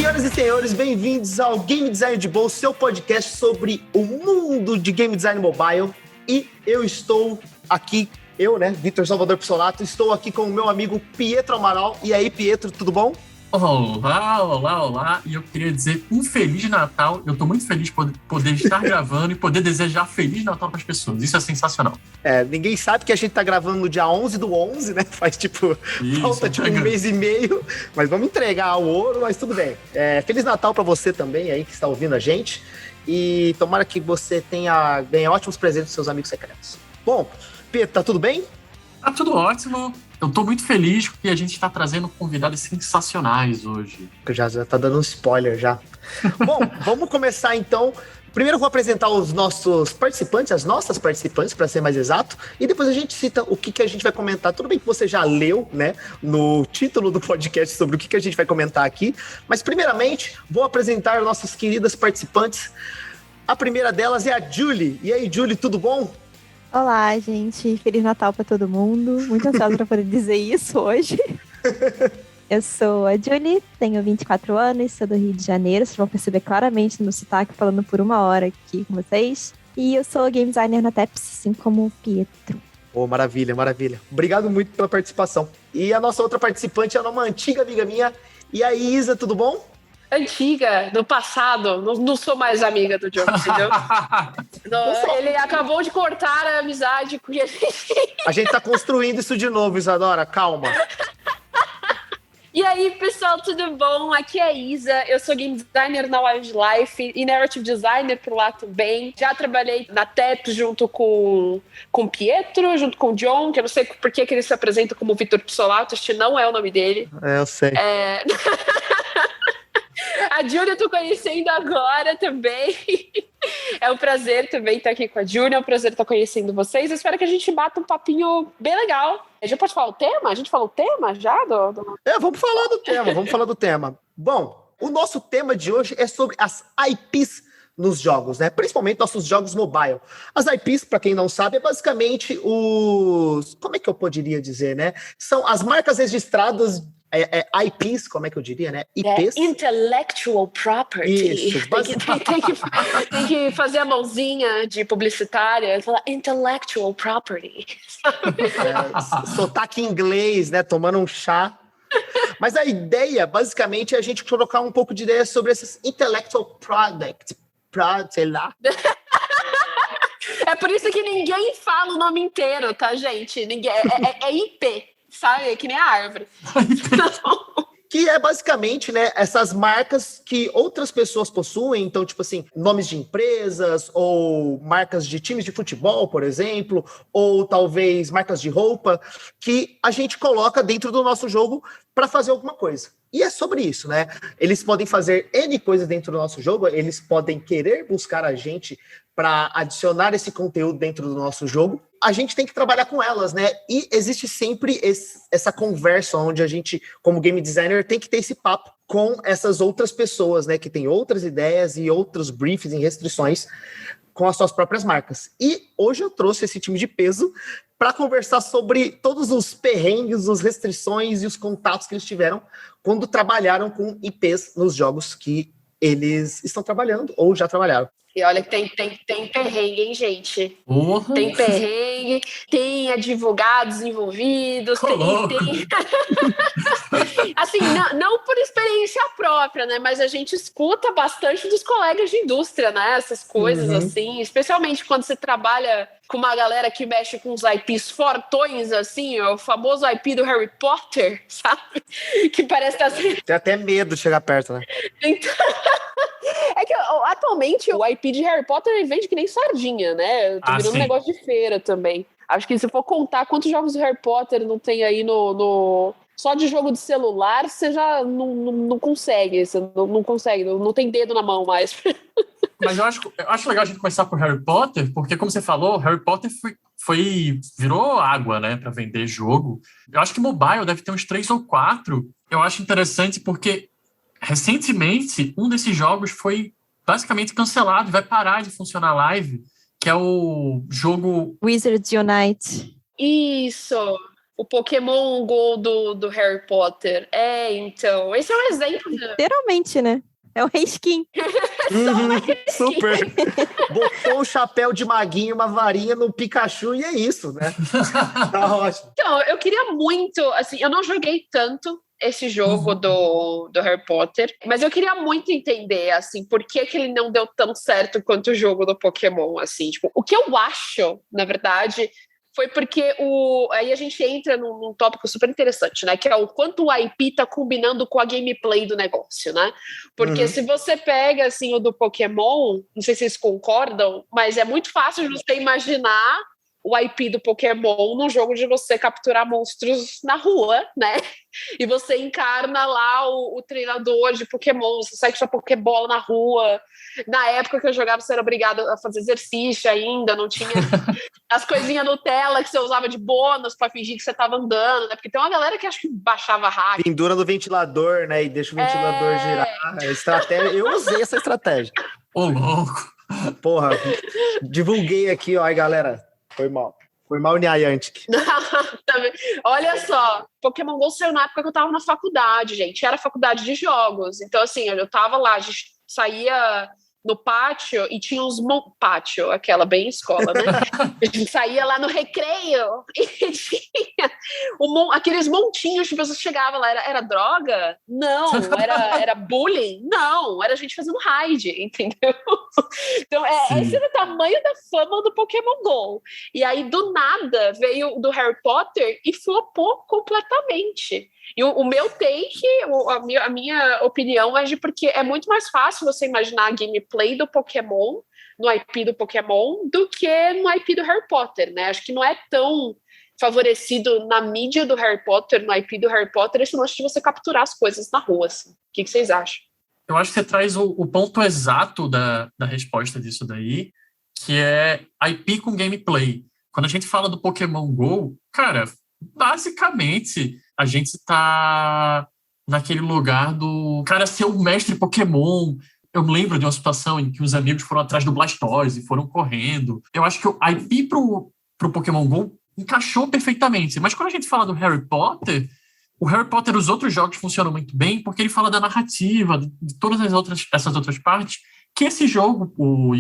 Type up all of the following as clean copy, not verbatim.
Senhoras e senhores, bem-vindos ao Game Design de Bolsa, seu podcast sobre o mundo de Game Design Mobile. E eu estou aqui, Vitor Salvador Pissolato, estou aqui com o meu amigo Pietro Amaral. E aí, Pietro, tudo bom? Olá, e eu queria dizer um Feliz Natal. Eu tô muito feliz por poder estar gravando e poder desejar Feliz Natal para as pessoas. Isso é sensacional. Ninguém sabe que a gente tá gravando no dia 11/11, né? Faz falta um mês e meio, mas vamos entregar o ouro, mas tudo bem. Feliz Natal para você também aí que está ouvindo a gente e tomara que você ganhe ótimos presentes dos seus amigos secretos. Bom, Pedro, tá tudo bem? Tá tudo ótimo. Eu tô muito feliz porque a gente está trazendo convidados sensacionais hoje. Já tá dando um spoiler já. Bom, vamos começar então. Primeiro eu vou apresentar os nossos participantes, as nossas participantes, para ser mais exato, e depois a gente cita o que a gente vai comentar. Tudo bem que você já leu, né, no título do podcast sobre o que a gente vai comentar aqui, mas primeiramente vou apresentar nossas queridas participantes. A primeira delas é a Julie. E aí, Julie, tudo bom? Olá, gente. Feliz Natal para todo mundo. Muito ansiosa para poder dizer isso hoje. Eu sou a Julie, tenho 24 anos, sou do Rio de Janeiro. Vocês vão perceber claramente no sotaque falando por uma hora aqui com vocês. E eu sou game designer na TEPS, assim como o Pietro. Maravilha, maravilha. Obrigado muito pela participação. E a nossa outra participante é uma antiga amiga minha. E aí, Isa, tudo bom? Antiga, do passado, não sou mais amiga do John, entendeu? Ele acabou de cortar a amizade com ele. A gente tá construindo isso de novo, Isadora, calma. E aí, pessoal, tudo bom? Aqui é a Isa, eu sou game designer na Wildlife e narrative designer por lá também. Já trabalhei na TEP junto com o Pietro, junto com o John, que eu não sei por que ele se apresenta como Vitor Pissolato, este não é o nome dele. Eu sei. A Julia eu tô conhecendo agora também. É um prazer também estar aqui com a Julia, é um prazer estar conhecendo vocês. Eu espero que a gente bata um papinho bem legal. A gente pode falar o tema? A gente falou o tema já? Vamos falar do tema, Bom, o nosso tema de hoje é sobre as IPs nos jogos, né? Principalmente nossos jogos mobile. As IPs, para quem não sabe, é basicamente como é que eu poderia dizer, né? São as marcas registradas, IPs, como é que eu diria, né? IPs. Intellectual Property. Isso, tem que fazer a mãozinha de publicitária e falar Intellectual Property. Sotaque em inglês, né? Tomando um chá. Mas a ideia, basicamente, é a gente colocar um pouco de ideia sobre esses Intellectual Product, sei lá. É por isso que ninguém fala o nome inteiro, tá, gente? É IP. Sabe? É que nem a árvore. Que é basicamente, né, essas marcas que outras pessoas possuem, então, tipo assim, nomes de empresas, ou marcas de times de futebol, por exemplo, ou talvez marcas de roupa, que a gente coloca dentro do nosso jogo para fazer alguma coisa. E é sobre isso, né? Eles podem fazer N coisas dentro do nosso jogo, eles podem querer buscar a gente para adicionar esse conteúdo dentro do nosso jogo. A gente tem que trabalhar com elas, né? E existe sempre essa conversa onde a gente, como game designer, tem que ter esse papo com essas outras pessoas, né? Que tem outras ideias e outros briefs e restrições com as suas próprias marcas. E hoje eu trouxe esse time de peso para conversar sobre todos os perrengues, as restrições e os contatos que eles tiveram quando trabalharam com IPs nos jogos que eles estão trabalhando ou já trabalharam. E olha que tem perrengue, hein, gente? Uhum. Tem perrengue, tem advogados envolvidos, tem... Assim, não por experiência própria, né? Mas a gente escuta bastante dos colegas de indústria, né? Essas coisas, assim. Especialmente quando você trabalha com uma galera que mexe com os IPs fortões, assim, o famoso IP do Harry Potter, sabe? Que parece estar... Tem até medo de chegar perto, né? Então... É que atualmente o IP de Harry Potter ele vende que nem sardinha, né? Tá virando um negócio de feira também. Acho que se for contar quantos jogos de Harry Potter não tem aí só de jogo de celular, você já não consegue. Você não consegue, não tem dedo na mão mais. Mas eu acho legal a gente começar por Harry Potter, porque, como você falou, Harry Potter virou água, né, para vender jogo. Eu acho que mobile deve ter uns 3 ou 4. Eu acho interessante porque recentemente, um desses jogos foi basicamente cancelado, vai parar de funcionar live, que é o jogo... Wizards Unite. Isso! o Pokémon Go do Harry Potter. Então, esse é um exemplo. Literalmente, né? É o reskin. Super. Botou um chapéu de maguinho, uma varinha no Pikachu e é isso, né? Tá ótimo. Então, eu queria muito, assim, eu não joguei tanto esse jogo do Harry Potter, mas eu queria muito entender, assim, por que ele não deu tão certo quanto o jogo do Pokémon, assim, tipo, o que eu acho, na verdade, foi porque aí a gente entra num tópico super interessante, né, que é o quanto o IP tá combinando com a gameplay do negócio, né, porque se você pega, assim, o do Pokémon, não sei se vocês concordam, mas é muito fácil de você imaginar o IP do Pokémon num jogo de você capturar monstros na rua, né? E você encarna lá o treinador de Pokémon, você segue sua Pokébola na rua. Na época que eu jogava, você era obrigado a fazer exercício ainda, não tinha as coisinhas Nutella que você usava de bônus pra fingir que você tava andando, né? Porque tem uma galera que acho que baixava hack. Pendura no ventilador, né? E deixa o ventilador girar. Estratégia. Eu usei essa estratégia. Ô, louco! Porra, divulguei aqui, ó, aí, galera. Foi mal. Foi mal, Niantic. Olha só, Pokémon GO saiu na época que eu tava na faculdade, gente. Era faculdade de jogos. Então, assim, eu tava lá, a gente saía no pátio e tinha uns... Pátio, aquela bem escola, né? A gente saía lá no recreio e tinha aqueles montinhos de pessoas que chegavam lá. Era droga? Não. Era bullying? Não. Era a gente fazendo raid, entendeu? Então, esse era o tamanho da fama do Pokémon GO. E aí, do nada, veio do Harry Potter e flopou completamente. E o meu take, a minha opinião é de porque é muito mais fácil você imaginar a gameplay do Pokémon, no IP do Pokémon, do que no IP do Harry Potter, né? Acho que não é tão favorecido na mídia do Harry Potter, no IP do Harry Potter, esse lance de você capturar as coisas na rua, assim. O que vocês acham? Eu acho que você traz o ponto exato da resposta disso daí, que é IP com gameplay. Quando a gente fala do Pokémon GO, cara, basicamente a gente tá naquele lugar do cara ser o mestre Pokémon. Eu me lembro de uma situação em que os amigos foram atrás do Blastoise e foram correndo. Eu acho que o IP pro Pokémon GO encaixou perfeitamente. Mas quando a gente fala do Harry Potter, o Harry Potter, os outros jogos funcionam muito bem porque ele fala da narrativa, de todas essas outras partes, que esse jogo, o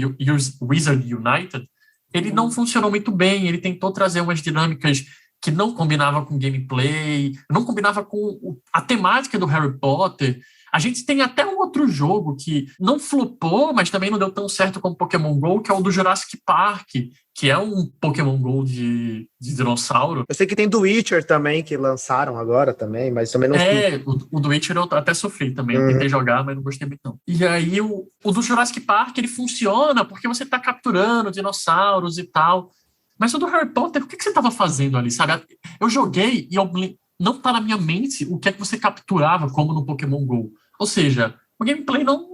Wizard United, ele não funcionou muito bem. Ele tentou trazer umas dinâmicas que não combinava com gameplay, não combinava com a temática do Harry Potter. A gente tem até um outro jogo que não flopou, mas também não deu tão certo como Pokémon GO, que é o do Jurassic Park, que é um Pokémon GO de dinossauro. Eu sei que tem do Witcher também, que lançaram agora também, mas também não... O do Witcher eu até sofri também, eu tentei jogar, mas não gostei muito não. E aí o do Jurassic Park, ele funciona porque você tá capturando dinossauros e tal. Mas o do Harry Potter, o que você estava fazendo ali, sabe? Eu joguei e não tá na minha mente o que é que você capturava como no Pokémon GO. Ou seja, o gameplay não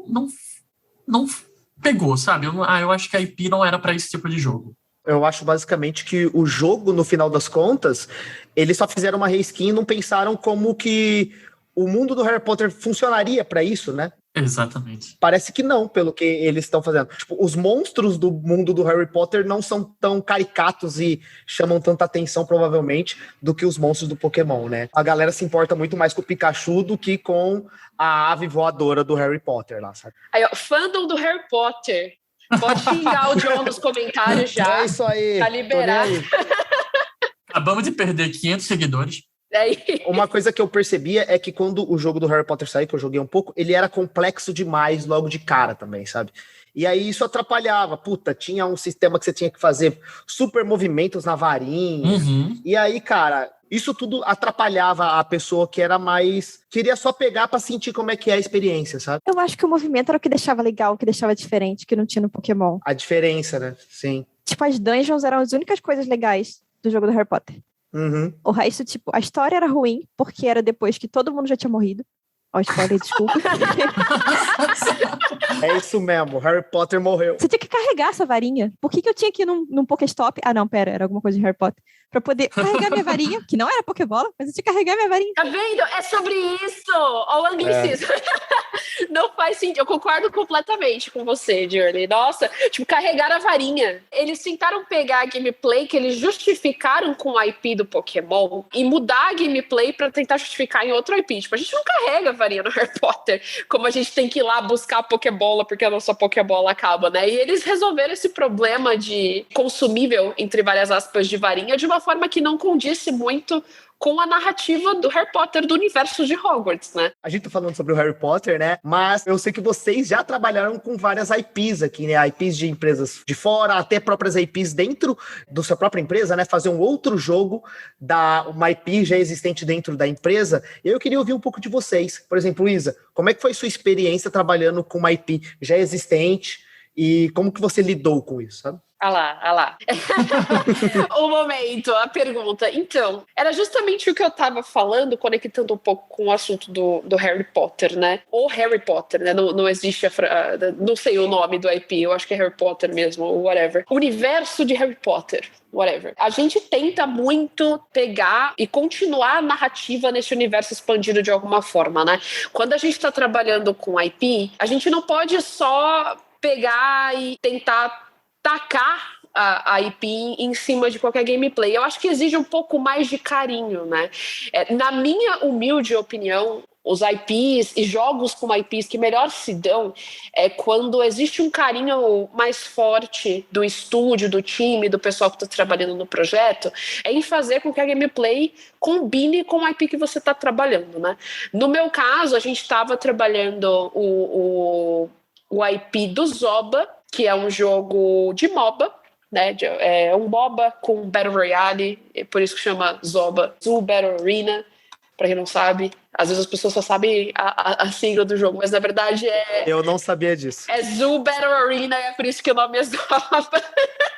pegou, sabe? Eu acho que a IP não era para esse tipo de jogo. Eu acho basicamente que o jogo, no final das contas, eles só fizeram uma reskin e não pensaram como que o mundo do Harry Potter funcionaria para isso, né? Exatamente. Parece que não, pelo que eles estão fazendo. Tipo, os monstros do mundo do Harry Potter não são tão caricatos e chamam tanta atenção, provavelmente, do que os monstros do Pokémon, né? A galera se importa muito mais com o Pikachu do que com a ave voadora do Harry Potter lá, sabe? Aí, ó, fandom do Harry Potter. Pode xingar o John nos comentários já. É isso aí. Tá liberado. Acabamos de perder 500 seguidores. Uma coisa que eu percebia é que quando o jogo do Harry Potter saiu, que eu joguei um pouco, ele era complexo demais logo de cara também, sabe? E aí isso atrapalhava. Puta, tinha um sistema que você tinha que fazer super movimentos na varinha. E aí, cara, isso tudo atrapalhava a pessoa que era mais... Queria só pegar pra sentir como é que é a experiência, sabe? Eu acho que o movimento era o que deixava legal, o que deixava diferente, que não tinha no Pokémon. A diferença, né? Sim. Tipo, as dungeons eram as únicas coisas legais do jogo do Harry Potter. O resto, tipo, a história era ruim, porque era depois que todo mundo já tinha morrido. Ó, spoiler, desculpa. É isso mesmo, Harry Potter morreu. Você tinha que carregar essa varinha. Por que eu tinha que ir num Pokéstop? Ah, não, pera, era alguma coisa de Harry Potter. Pra poder carregar minha varinha, que não era Pokébola, mas eu tinha que carregar minha varinha. Tá vendo? É sobre isso! Ó o anglicismo. Não faz sentido. Eu concordo completamente com você, Journey. Nossa, tipo, carregar a varinha. Eles tentaram pegar a gameplay que eles justificaram com o IP do Pokémon e mudar a gameplay pra tentar justificar em outro IP. Tipo, a gente não carrega a varinha no Harry Potter, como a gente tem que ir lá buscar a Pokébola porque a nossa Pokébola acaba, né? E eles resolveram esse problema de consumível, entre várias aspas, de varinha de uma forma que não condisse muito com a narrativa do Harry Potter, do universo de Hogwarts, né? A gente tá falando sobre o Harry Potter, né? Mas eu sei que vocês já trabalharam com várias IPs aqui, né? IPs de empresas de fora, até próprias IPs dentro da sua própria empresa, né? Fazer um outro jogo uma IP já existente dentro da empresa. E eu queria ouvir um pouco de vocês. Por exemplo, Isa, como é que foi sua experiência trabalhando com uma IP já existente e como que você lidou com isso, sabe? Ah lá. O momento, a pergunta. Então, era justamente o que eu tava falando, conectando um pouco com o assunto do Harry Potter, né? Ou Harry Potter, né? Não existe não sei o nome do IP, eu acho que é Harry Potter mesmo, ou whatever. Universo de Harry Potter. Whatever. A gente tenta muito pegar e continuar a narrativa nesse universo expandido de alguma forma, né? Quando a gente tá trabalhando com IP, a gente não pode só pegar e tentar tacar a IP em cima de qualquer gameplay. Eu acho que exige um pouco mais de carinho, né? Na minha humilde opinião, os IPs e jogos com IPs que melhor se dão é quando existe um carinho mais forte do estúdio, do time, do pessoal que está trabalhando no projeto, em fazer com que a gameplay combine com o IP que você está trabalhando, né? No meu caso, a gente estava trabalhando o IP do Zoba, que é um jogo de MOBA, né? É um MOBA com Battle Royale, por isso que chama Zoba, Zoo Battle Arena, pra quem não sabe. Às vezes as pessoas só sabem a sigla do jogo, mas na verdade Eu não sabia disso. É Zoo Battle Arena, é por isso que o nome é Zoba.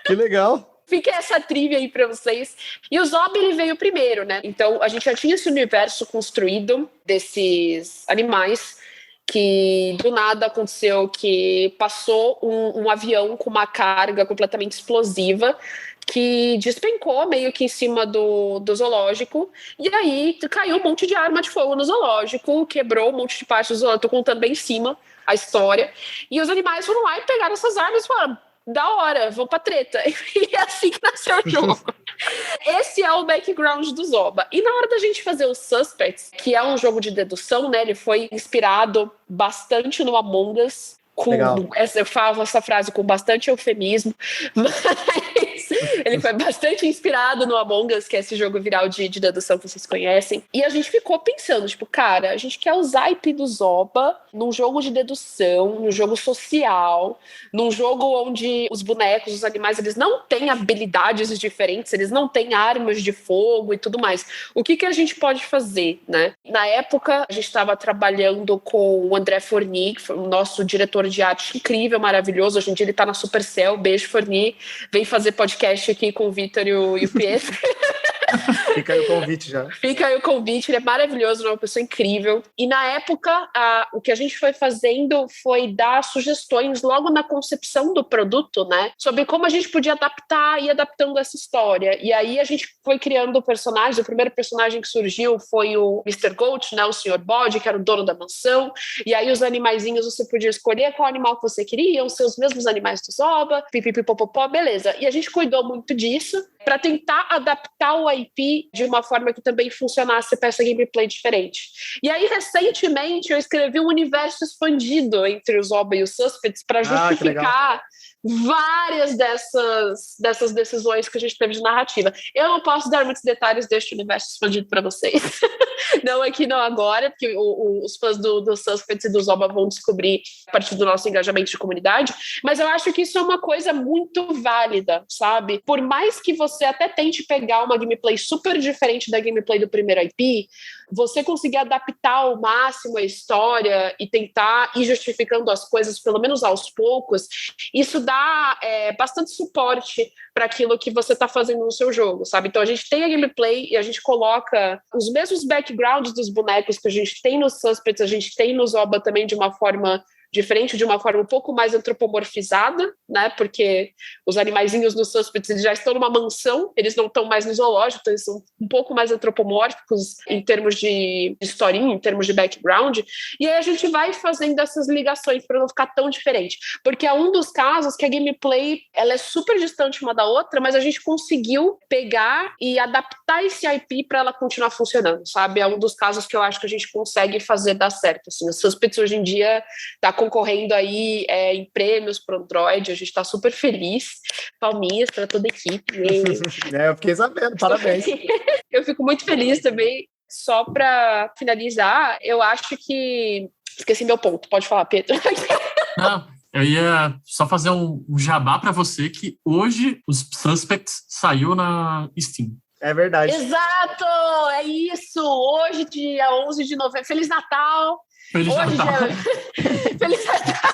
Que legal! Fica essa trivia aí pra vocês. E o Zob, ele veio primeiro, né? Então, a gente já tinha esse universo construído desses animais, que do nada aconteceu que passou um avião com uma carga completamente explosiva que despencou meio que em cima do zoológico, e aí caiu um monte de arma de fogo no zoológico, quebrou um monte de partes do zoológico. Tô contando bem em cima a história, e os animais foram lá e pegaram essas armas e falaram: da hora, vou pra treta. E é assim que nasceu o jogo. Esse é o background do Zoba. E na hora da gente fazer o Suspects, que é um jogo de dedução, né? Ele foi inspirado bastante no Among Us. Eu falo essa frase com bastante eufemismo, mas ele foi bastante inspirado no Among Us, que é esse jogo viral de dedução que vocês conhecem. E a gente ficou pensando, tipo, cara, a gente quer usar a IP do Zoba num jogo de dedução, num jogo social, num jogo onde os bonecos, os animais, eles não têm habilidades diferentes, eles não têm armas de fogo e tudo mais. O que a gente pode fazer, né? Na época, a gente estava trabalhando com o André Forni, que foi o nosso diretor de arte incrível, maravilhoso. Hoje em dia ele tá na Supercell. Beijo, Forni. Vem fazer podcast aqui com o Vitor e o Pietro. Fica aí o convite já. Fica aí o convite, ele é maravilhoso, é uma pessoa incrível. E na época, o que a gente foi fazendo foi dar sugestões logo na concepção do produto, né? Sobre como a gente podia adaptar e ir adaptando essa história. E aí a gente foi criando personagens. O primeiro personagem que surgiu foi o Mr. Goat, né? O Sr. Bode, que era o dono da mansão. E aí os animaizinhos, você podia escolher qual animal que você queria, iam ser os mesmos animais do Zoba, pipipipopopó, beleza. E a gente cuidou muito disso para tentar adaptar o IP de uma forma que também funcionasse para essa gameplay diferente. E aí, recentemente, eu escrevi um universo expandido entre o Zoba e os Suspects para justificar várias dessas decisões que a gente teve de narrativa. Eu não posso dar muitos detalhes deste universo expandido para vocês. Não aqui, não agora, porque os fãs do Suspects e do Zoba vão descobrir a partir do nosso engajamento de comunidade, mas eu acho que isso é uma coisa muito válida, sabe? Por mais que você até tente pegar uma gameplay super diferente da gameplay do primeiro IP, você conseguir adaptar ao máximo a história e tentar ir justificando as coisas, pelo menos aos poucos, isso dá bastante suporte para aquilo que você está fazendo no seu jogo, sabe? Então a gente tem a gameplay e a gente coloca os mesmos backgrounds dos bonecos que a gente tem no Suspects, a gente tem no Zoba também de uma forma diferente, de uma forma um pouco mais antropomorfizada, né? Porque os animaizinhos nos Suspects eles já estão numa mansão, eles não estão mais no zoológico, então eles são um pouco mais antropomórficos em termos de historinha, em termos de background, e aí a gente vai fazendo essas ligações para não ficar tão diferente, porque é um dos casos que a gameplay ela é super distante uma da outra, mas a gente conseguiu pegar e adaptar esse IP para ela continuar funcionando, sabe? É um dos casos que eu acho que a gente consegue fazer dar certo, assim. O Suspects hoje em dia está concorrendo aí em prêmios para Android, a gente está super feliz, palminhas para toda a equipe. Eu fiquei sabendo, parabéns. Eu fico muito feliz também. Só para finalizar, eu acho que... Esqueci meu ponto, pode falar, Pedro. Não, eu ia só fazer um jabá para você que hoje os Suspects saiu na Steam. É verdade. Exato, é isso. Hoje, dia 11 de novembro. Feliz Natal. Feliz Natal. Feliz Natal.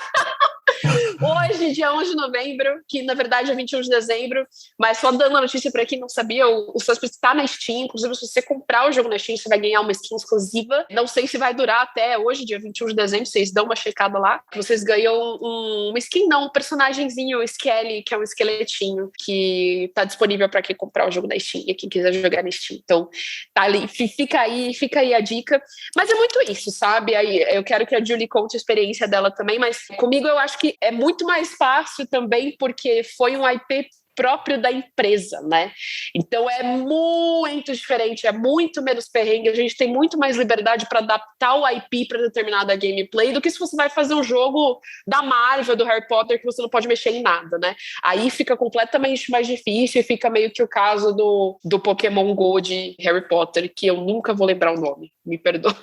Hoje, dia 11 de novembro, que na verdade é 21 de dezembro, mas só dando a notícia para quem não sabia, o Suspects está na Steam, inclusive se você comprar o jogo na Steam, você vai ganhar uma skin exclusiva, não sei se vai durar até hoje, dia 21 de dezembro, vocês dão uma checada lá, vocês ganham uma skin, não, um personagemzinho, o Skelly, que é um esqueletinho, que tá disponível para quem comprar o jogo na Steam, e quem quiser jogar na Steam, então tá ali, fica aí a dica, mas é muito isso, sabe, aí eu quero que a Julie conte a experiência dela também, mas comigo eu acho que é muito mais fácil também, porque foi um IP próprio da empresa, né? Então é muito diferente, é muito menos perrengue, a gente tem muito mais liberdade para adaptar o IP para determinada gameplay do que se você vai fazer um jogo da Marvel, do Harry Potter, que você não pode mexer em nada, né? Aí fica completamente mais difícil e fica meio que o caso do Pokémon Go de Harry Potter, que eu nunca vou lembrar o nome, me perdoe.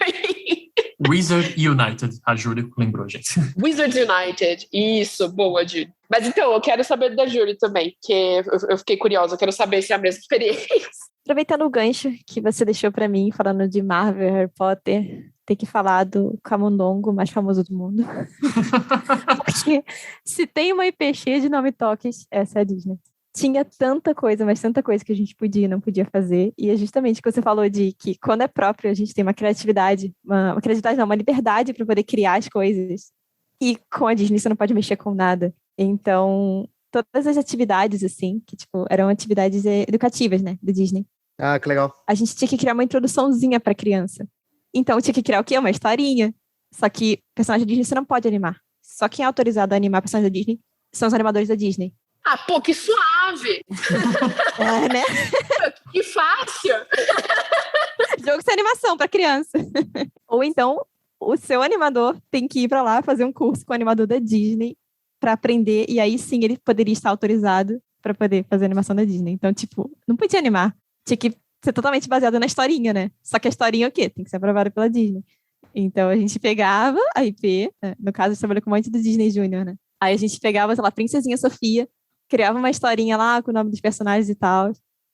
Wizard United, a Júlia lembrou, gente. Wizards United, isso, boa, Júlia. Mas então, eu quero saber da Júlia também, que eu fiquei curiosa, eu quero saber se é a mesma experiência. Aproveitando o gancho que você deixou pra mim, falando de Marvel, Harry Potter, ter que falar do camundongo mais famoso do mundo. Porque se tem uma IP cheia de nome toques, essa é a Disney. Tinha tanta coisa, mas tanta coisa que a gente podia e não podia fazer. E é justamente o que você falou de que quando é próprio, a gente tem uma criatividade, uma liberdade para poder criar as coisas. E com a Disney você não pode mexer com nada. Então, todas as atividades, assim, que tipo, eram atividades educativas, né, da Disney. Ah, que legal. A gente tinha que criar uma introduçãozinha pra criança. Então, tinha que criar o quê? Uma historinha. Só que personagem da Disney você não pode animar. Só quem é autorizado a animar personagem da Disney são os animadores da Disney. Ah, pô, que suave! É, né? Que fácil! Jogo sem animação pra criança. Ou então, o seu animador tem que ir pra lá fazer um curso com o animador da Disney pra aprender, e aí sim ele poderia estar autorizado pra poder fazer a animação da Disney. Então, tipo, não podia animar. Tinha que ser totalmente baseado na historinha, né? Só que a historinha é o quê? Tem que ser aprovada pela Disney. Então, a gente pegava a IP, né? No caso, a gente trabalhou com um monte do Disney Junior, né? Aí a gente pegava, sei lá, Princesinha Sofia, criava uma historinha lá com o nome dos personagens e tal,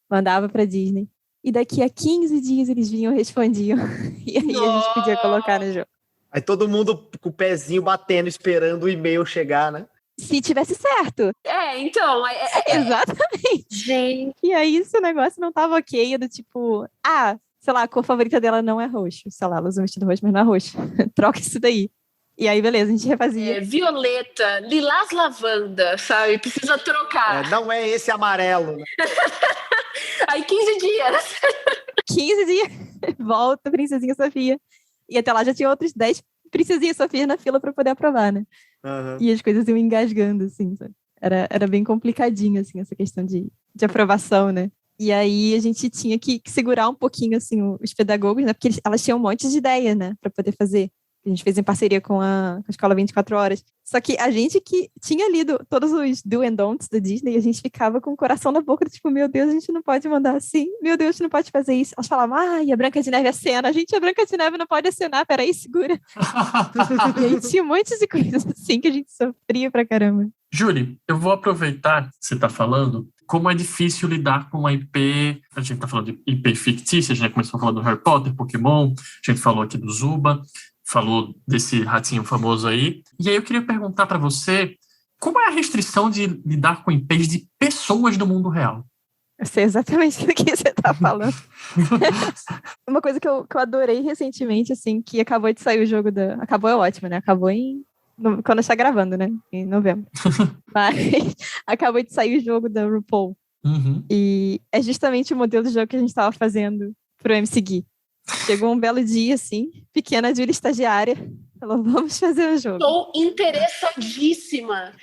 mandava pra Disney. E daqui a 15 dias eles vinham e respondiam. E aí a gente podia colocar no jogo. Aí todo mundo com o pezinho batendo, esperando o e-mail chegar, né? Se tivesse certo. Então... Exatamente. Gente... E aí, se o negócio não tava ok, do tipo... sei lá, a cor favorita dela não é roxo. Sei lá, ela usa um vestido roxo, mas não é roxo. Troca isso daí. E aí, beleza, a gente refazia. Violeta, lilás lavanda, sabe? Precisa trocar. Não é esse amarelo, né? Aí 15 dias. 15 dias, volta, Princesinha Sofia. E até lá já tinha outros 10 Princesinha Sofia na fila para poder aprovar, né? Uhum. E as coisas iam engasgando, assim, sabe? Era bem complicadinho, assim, essa questão de aprovação, né? E aí a gente tinha que segurar um pouquinho, assim, os pedagogos, né? Porque elas tinham um monte de ideia, né? Para poder fazer. A gente fez em parceria com a Escola 24 Horas. Só que a gente que tinha lido todos os do and don'ts da Disney, a gente ficava com o coração na boca, tipo, meu Deus, a gente não pode mandar assim, meu Deus, a gente não pode fazer isso. Elas falavam, a Branca de Neve acena, a Branca de Neve não pode acenar, peraí, segura. E aí tinha um monte de coisas assim que a gente sofria pra caramba. Júlia, eu vou aproveitar que você está falando, como é difícil lidar com uma IP, a gente está falando de IP fictícia, a gente já começou a falar do Harry Potter, Pokémon, a gente falou aqui do Zuba, falou desse ratinho famoso aí. E aí eu queria perguntar para você, como é a restrição de lidar com IPs de pessoas do mundo real? Eu sei exatamente do que você está falando. Uma coisa que eu adorei recentemente, assim, que acabou de sair o jogo Acabou é ótimo, né? Acabou em quando está gravando, né? Em novembro. Mas acabou de sair o jogo da RuPaul. Uhum. E é justamente o modelo de jogo que a gente estava fazendo pro MC Gui. Chegou um belo dia, assim, pequena Julie estagiária, falou, vamos fazer um jogo. Estou interessadíssima.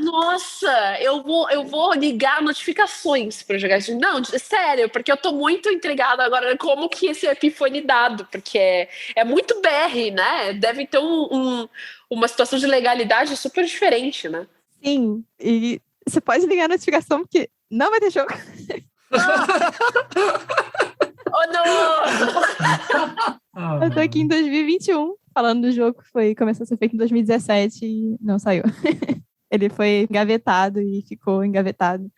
Nossa, eu vou ligar notificações para jogar isso. Não, sério, porque eu tô muito intrigada agora como que esse EP foi lidado, porque é muito BR, né? Deve ter uma situação de legalidade super diferente, né? Sim, e você pode ligar a notificação porque não vai ter jogo. Oh, não! Eu tô aqui em 2021, falando do jogo que começou a ser feito em 2017 e não saiu. Ele foi engavetado e ficou engavetado.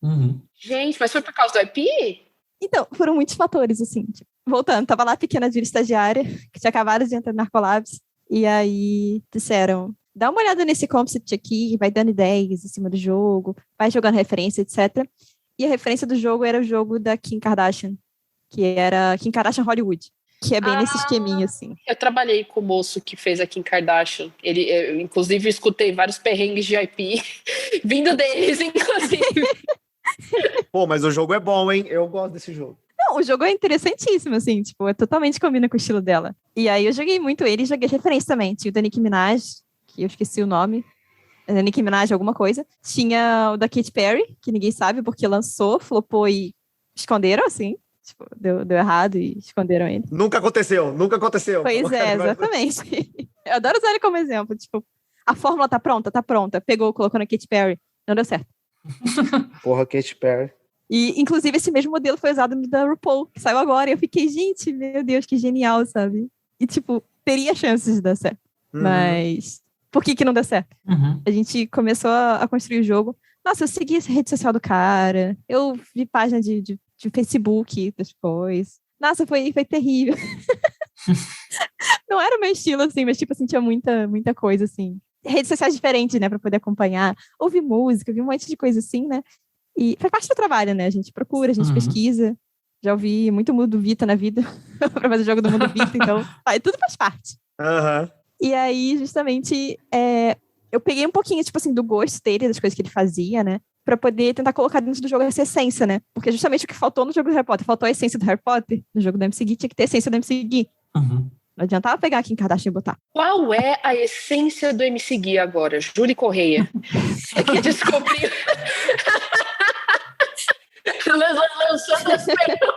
Uhum. Gente, mas foi por causa do IP? Então, foram muitos fatores, assim. Tipo, voltando, tava lá a pequena Julie estagiária, que tinha acabado de entrar no Narcolabs, e aí disseram, dá uma olhada nesse concept aqui, vai dando ideias em cima do jogo, vai jogando referência, etc. E a referência do jogo era o jogo da Kim Kardashian, que era Kim Kardashian Hollywood, que é bem nesse esqueminha, assim. Eu trabalhei com o moço que fez a Kim Kardashian. Eu, inclusive, escutei vários perrengues de IP vindo deles, inclusive. Pô, mas o jogo é bom, hein? Eu gosto desse jogo. Não, o jogo é interessantíssimo, assim, tipo, totalmente combina com o estilo dela. E aí eu joguei muito ele e joguei referência também. Tinha o da Nicki Minaj, que eu esqueci o nome. Nicki Minaj alguma coisa. Tinha o da Katy Perry, que ninguém sabe porque lançou, flopou e esconderam, assim. Tipo, deu errado e esconderam ele. Nunca aconteceu. Pois é, exatamente. Eu adoro usar ele como exemplo. Tipo, a fórmula tá pronta. Pegou, colocou na Katy Perry. Não deu certo. Porra, Katy Perry. E, inclusive, esse mesmo modelo foi usado no da RuPaul, que saiu agora. E eu fiquei, gente, meu Deus, que genial, sabe? E, tipo, teria chances de dar certo. Uhum. Mas por que não deu certo? Uhum. A gente começou a construir o jogo. Nossa, eu segui essa rede social do cara. Eu vi página de Facebook depois. Nossa, foi terrível. Não era o meu estilo, assim, mas, tipo assim, tinha muita coisa, assim. Redes sociais diferentes, né, pra poder acompanhar. Ouvi música, vi um monte de coisa assim, né? E faz parte do trabalho, né? A gente procura, a gente pesquisa. Já ouvi muito Mundo Vita na vida pra fazer o jogo do Mundo Vita, então tudo faz parte. Uhum. E aí, justamente, eu peguei um pouquinho, tipo assim, do gosto dele, das coisas que ele fazia, né? Pra poder tentar colocar dentro do jogo essa essência, né? Porque justamente o que faltou no jogo do Harry Potter, faltou a essência do Harry Potter. No jogo do MC Gui tinha que ter a essência do MC Gui. Uhum. Não adiantava pegar aqui em Kardashian e botar. Qual é a essência do MC Gui agora? Júlia Correia. Você que descobriu. Lançando as perguntas.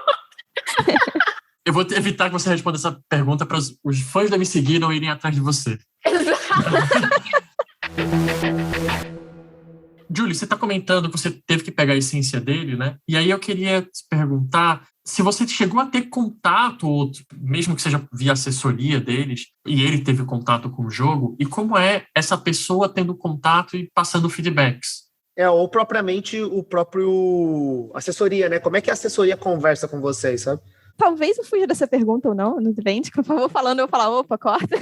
Eu vou evitar que você responda essa pergunta para os fãs da MC Gui não irem atrás de você. Julie, você está comentando que você teve que pegar a essência dele, né? E aí eu queria te perguntar se você chegou a ter contato, ou mesmo que seja via assessoria deles, e ele teve contato com o jogo, e como é essa pessoa tendo contato e passando feedbacks? Ou propriamente o próprio assessoria, né? Como é que a assessoria conversa com vocês, sabe? Talvez eu fuja dessa pergunta ou não, não depende. Por favor, falando, eu vou falar, opa, corta.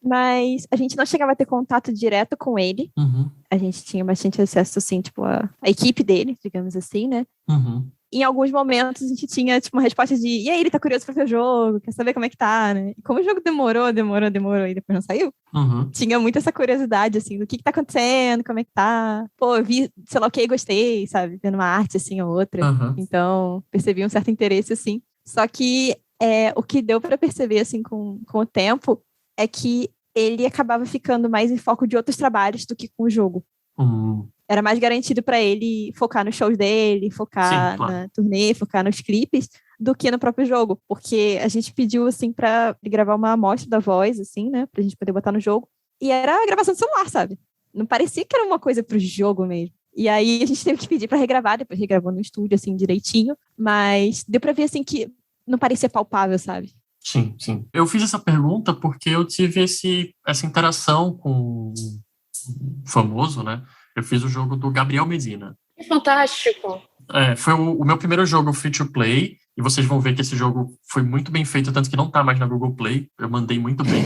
Mas a gente não chegava a ter contato direto com ele. Uhum. A gente tinha bastante acesso, assim, tipo, a equipe dele, digamos assim, né? Uhum. Em alguns momentos a gente tinha, tipo, uma resposta de e aí, ele tá curioso pra ver o jogo, quer saber como é que tá, né? E como o jogo demorou e depois não saiu, tinha muito essa curiosidade, assim, do que tá acontecendo, como é que tá. Pô, eu vi, sei lá o que, gostei, sabe? Vendo uma arte, assim, ou outra. Então, percebi um certo interesse, assim. Só que o que deu pra perceber, assim, com o tempo, é que ele acabava ficando mais em foco de outros trabalhos do que com o jogo. Era mais garantido para ele focar nos shows dele, focar na turnê, focar nos clipes, do que no próprio jogo. Porque a gente pediu, assim, pra ele gravar uma amostra da voz, assim, né? Pra gente poder botar no jogo. E era a gravação de celular, sabe? Não parecia que era uma coisa pro jogo mesmo. E aí a gente teve que pedir pra regravar, depois regravou no estúdio, assim, direitinho. Mas deu pra ver, assim, que não parecia palpável, sabe? Sim, sim. Eu fiz essa pergunta porque eu tive essa interação com o famoso, né? Eu fiz o jogo do Gabriel Medina. Que fantástico! Foi o meu primeiro jogo free to play, e vocês vão ver que esse jogo foi muito bem feito, tanto que não tá mais na Google Play. Eu mandei muito bem.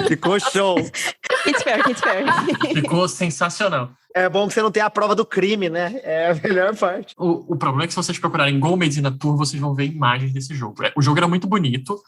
Ficou show. Katy Perry. Ficou sensacional. É bom que você não tem a prova do crime, né? É a melhor parte. O problema é que se vocês procurarem Go Medina Tour, vocês vão ver imagens desse jogo. O jogo era muito bonito,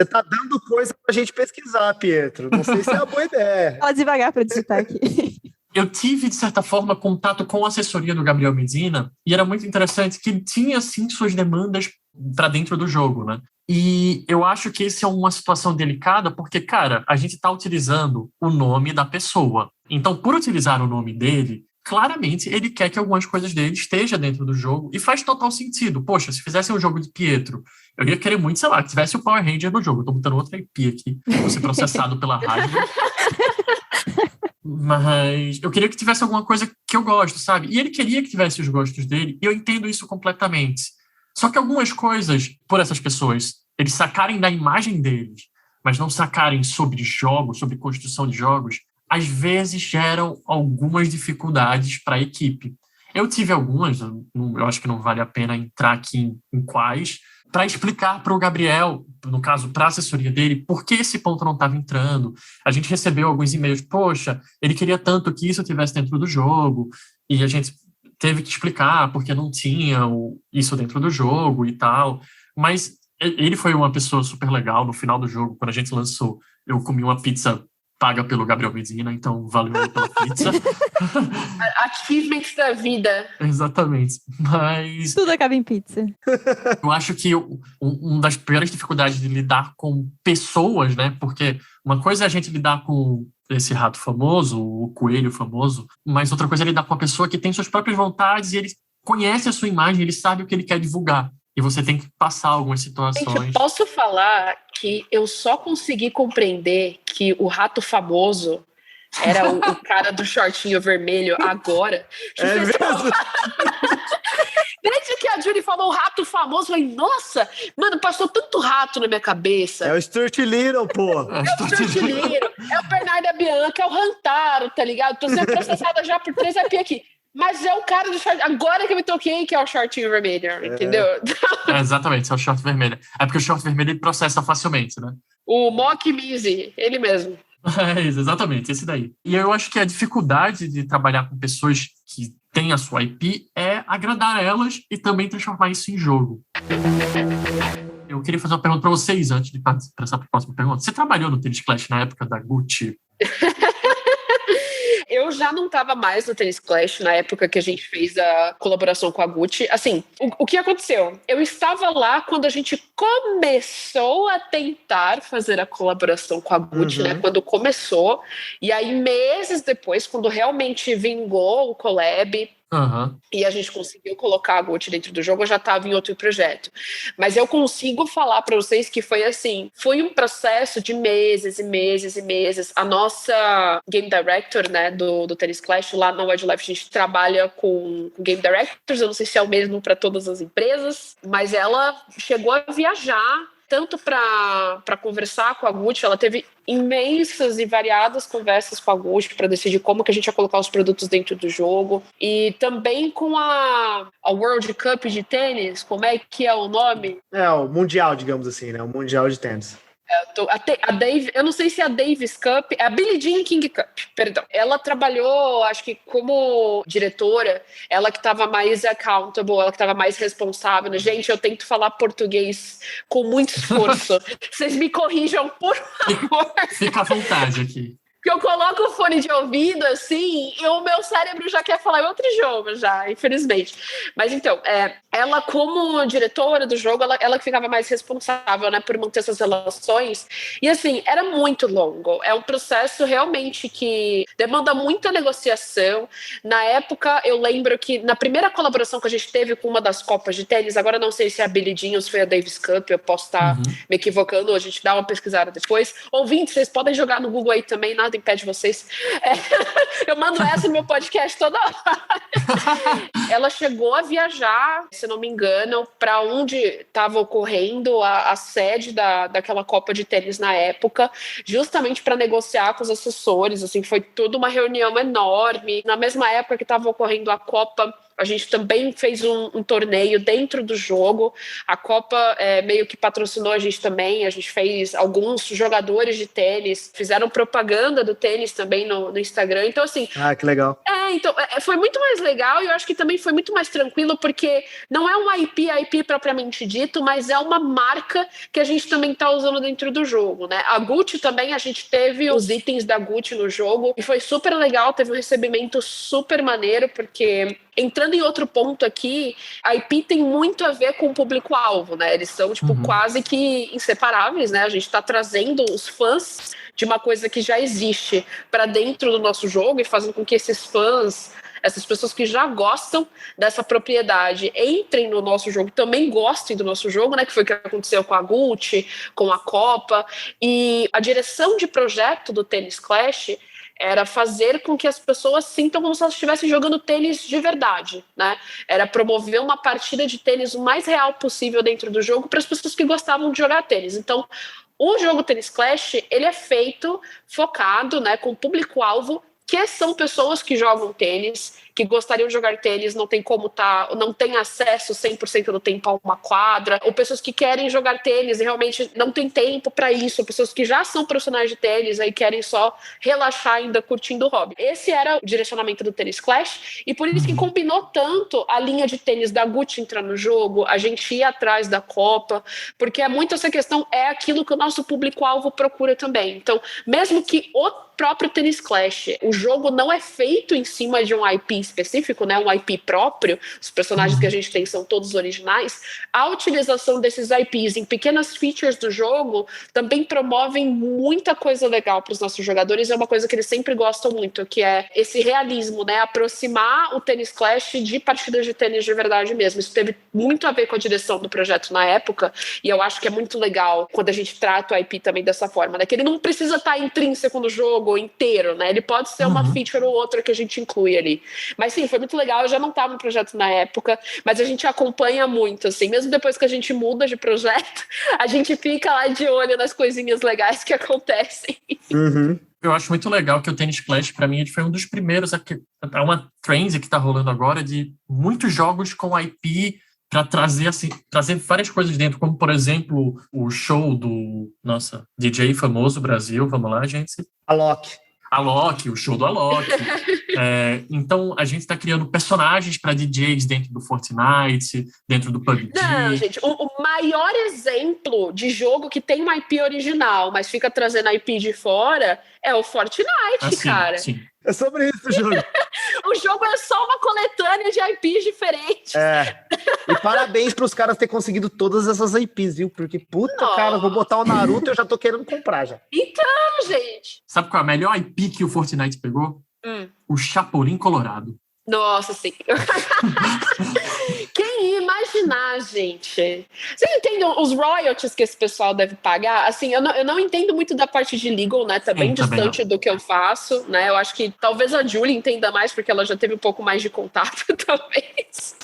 Você tá dando coisa pra gente pesquisar, Pietro. Não sei se é uma boa ideia. Fala devagar para digitar aqui. Eu tive, de certa forma, contato com a assessoria do Gabriel Medina e era muito interessante que ele tinha, sim, suas demandas para dentro do jogo, né? E eu acho que essa é uma situação delicada porque, cara, a gente está utilizando o nome da pessoa. Então, por utilizar o nome dele, claramente ele quer que algumas coisas dele estejam dentro do jogo e faz total sentido. Poxa, se fizesse um jogo de Pietro, eu ia querer muito, sei lá, que tivesse o Power Ranger no jogo. Eu tô botando outra IP aqui, vou ser processado pela rádio. Mas eu queria que tivesse alguma coisa que eu gosto, sabe? E ele queria que tivesse os gostos dele, e eu entendo isso completamente. Só que algumas coisas, por essas pessoas, eles sacarem da imagem deles, mas não sacarem sobre jogos, sobre construção de jogos, às vezes geram algumas dificuldades para a equipe. Eu tive algumas, eu acho que não vale a pena entrar aqui em quais, para explicar para o Gabriel, no caso, para a assessoria dele, por que esse ponto não estava entrando. A gente recebeu alguns e-mails, poxa, ele queria tanto que isso estivesse dentro do jogo, e a gente teve que explicar porque não tinha isso dentro do jogo e tal. Mas ele foi uma pessoa super legal. No final do jogo, quando a gente lançou, eu comi uma pizza paga pelo Gabriel Medina, então valeu pela pizza. Achievements da vida. Exatamente. Mas Tudo acaba em pizza. eu acho que uma das piores dificuldades de lidar com pessoas, né? Porque uma coisa é a gente lidar com esse rato famoso, o coelho famoso, mas outra coisa é lidar com uma pessoa que tem suas próprias vontades e ele conhece a sua imagem, ele sabe o que ele quer divulgar. E você tem que passar algumas situações. Gente, eu posso falar que eu só consegui compreender que o rato famoso era o cara do shortinho vermelho agora. É mesmo? Desde que a Julie falou o rato famoso, eu falei, nossa, mano, passou tanto rato na minha cabeça. É o Stuart Little, pô. É o Tortilheiro, é o Bernardo Bianca, é o Rantaro, tá ligado? Tô sendo processada já por 3 IP aqui. Mas é o cara do short. Agora que eu me toquei que é o shortinho vermelho, entendeu? Exatamente, é o short vermelho. É porque o short vermelho ele processa facilmente, né? O Mock Mizzy, ele mesmo. É, exatamente, esse daí. E eu acho que a dificuldade de trabalhar com pessoas que têm a sua IP é agradar elas e também transformar isso em jogo. Eu queria fazer uma pergunta para vocês antes de passar para essa próxima pergunta. Você trabalhou no Tennis Clash na época da Gucci? Eu já não estava mais no Tennis Clash na época que a gente fez a colaboração com a Gucci. Assim, o que aconteceu? Eu estava lá quando a gente começou a tentar fazer a colaboração com a Gucci, né? Quando começou. E aí, meses depois, quando realmente vingou o collab, e a gente conseguiu colocar a Gucci dentro do jogo, eu já estava em outro projeto. Mas eu consigo falar para vocês que foi assim, foi um processo de meses e meses e meses. A nossa Game Director, né, do Tennis Clash, lá na Wildlife, a gente trabalha com Game Directors, eu não sei se é o mesmo para todas as empresas, mas ela chegou a viajar tanto para conversar com a Gucci, ela teve imensas e variadas conversas com a Gucci para decidir como que a gente ia colocar os produtos dentro do jogo. E também com a World Cup de tênis, como é que é o nome? É, o Mundial, digamos assim, né? O Mundial de tênis. Eu não sei se é a Davis Cup, é a Billie Jean King Cup, perdão. Ela trabalhou, acho que como diretora, ela que estava mais accountable, ela que estava mais responsável. Gente, eu tento falar português com muito esforço. Vocês me corrijam, por favor. Fica à vontade aqui. Que eu coloco o fone de ouvido, assim, e o meu cérebro já quer falar em outro idioma, já, infelizmente. Mas então, ela como diretora do jogo, ela que ficava mais responsável, né, por manter essas relações. E assim, era muito longo. É um processo realmente que demanda muita negociação. Na época, eu lembro que na primeira colaboração que a gente teve com uma das Copas de tênis, agora não sei se é a Billie Jean ou se foi a Davis Cup, eu posso estar me equivocando, a gente dá uma pesquisada depois. Ouvintes, vocês podem jogar no Google aí também, nada impede vocês. Eu mando essa no meu podcast toda hora. Ela chegou a viajar, se não me engano, para onde estava ocorrendo a sede daquela Copa de tênis na época, justamente para negociar com os assessores. Assim, foi toda uma reunião enorme. Na mesma época que estava ocorrendo a Copa, a gente também fez um torneio dentro do jogo. A Copa meio que patrocinou a gente também. A gente fez alguns jogadores de tênis, fizeram propaganda do tênis também no Instagram. Então, assim... Ah, que legal. Então, foi muito mais legal e eu acho que também foi muito mais tranquilo, porque não é um IP propriamente dito, mas é uma marca que a gente também está usando dentro do jogo, né? A Gucci também, a gente teve os itens da Gucci no jogo e foi super legal, teve um recebimento super maneiro, porque... Entrando em outro ponto aqui, a IP tem muito a ver com o público-alvo, né? Eles são, quase que inseparáveis, né? A gente está trazendo os fãs de uma coisa que já existe para dentro do nosso jogo e fazendo com que esses fãs, essas pessoas que já gostam dessa propriedade, entrem no nosso jogo, também gostem do nosso jogo, né? Que foi o que aconteceu com a Gucci, com a Copa. E a direção de projeto do Tennis Clash era fazer com que as pessoas sintam como se elas estivessem jogando tênis de verdade, né? Era promover uma partida de tênis o mais real possível dentro do jogo para as pessoas que gostavam de jogar tênis. Então, o jogo Tennis Clash, ele é feito, focado, né, com público-alvo, que são pessoas que jogam tênis, que gostariam de jogar tênis, não tem como não tem acesso 100% do tempo a uma quadra, ou pessoas que querem jogar tênis e realmente não tem tempo para isso, pessoas que já são profissionais de tênis e querem só relaxar ainda curtindo o hobby. Esse era o direcionamento do Tennis Clash, e por isso que combinou tanto a linha de tênis da Gucci entrar no jogo, a gente ir atrás da Copa, porque muito essa questão é aquilo que o nosso público-alvo procura também. Então, mesmo que o próprio Tennis Clash, o jogo não é feito em cima de um IP específico, né, um IP próprio, os personagens que a gente tem são todos originais, a utilização desses IPs em pequenas features do jogo também promovem muita coisa legal para os nossos jogadores, é uma coisa que eles sempre gostam muito, que é esse realismo, né, aproximar o Tennis Clash de partidas de tênis de verdade mesmo. Isso teve muito a ver com a direção do projeto na época, e eu acho que é muito legal quando a gente trata o IP também dessa forma, né, que ele não precisa estar intrínseco no jogo inteiro, né, ele pode ser uma feature ou outra que a gente inclui ali. Mas sim, foi muito legal, eu já não estava no projeto na época, mas a gente acompanha muito, assim, mesmo depois que a gente muda de projeto, a gente fica lá de olho nas coisinhas legais que acontecem. Eu acho muito legal que o Tennis Clash, para mim, foi um dos primeiros, é uma trend que está rolando agora de muitos jogos com IP para trazer várias coisas dentro, como, por exemplo, o show do nossa DJ famoso Brasil, vamos lá, gente? Alok, o show do Alok. Então, a gente está criando personagens para DJs dentro do Fortnite, dentro do PUBG. Não, gente, o maior exemplo de jogo que tem uma IP original, mas fica trazendo a IP de fora, é o Fortnite, cara. Sim. É sobre isso o jogo. O jogo é só uma coletânea de IPs diferentes. E parabéns para os caras terem conseguido todas essas IPs, viu? Porque, cara, vou botar o Naruto e eu já tô querendo comprar já. Então, gente. Sabe qual é a melhor IP que o Fortnite pegou? O Chapolin Colorado. Nossa, sim. Quem ia imaginar, gente? Vocês entendem os royalties que esse pessoal deve pagar? Assim, eu não entendo muito da parte de legal, né? Tá bem distante do que eu faço, né? Eu acho que talvez a Julie entenda mais, porque ela já teve um pouco mais de contato, talvez.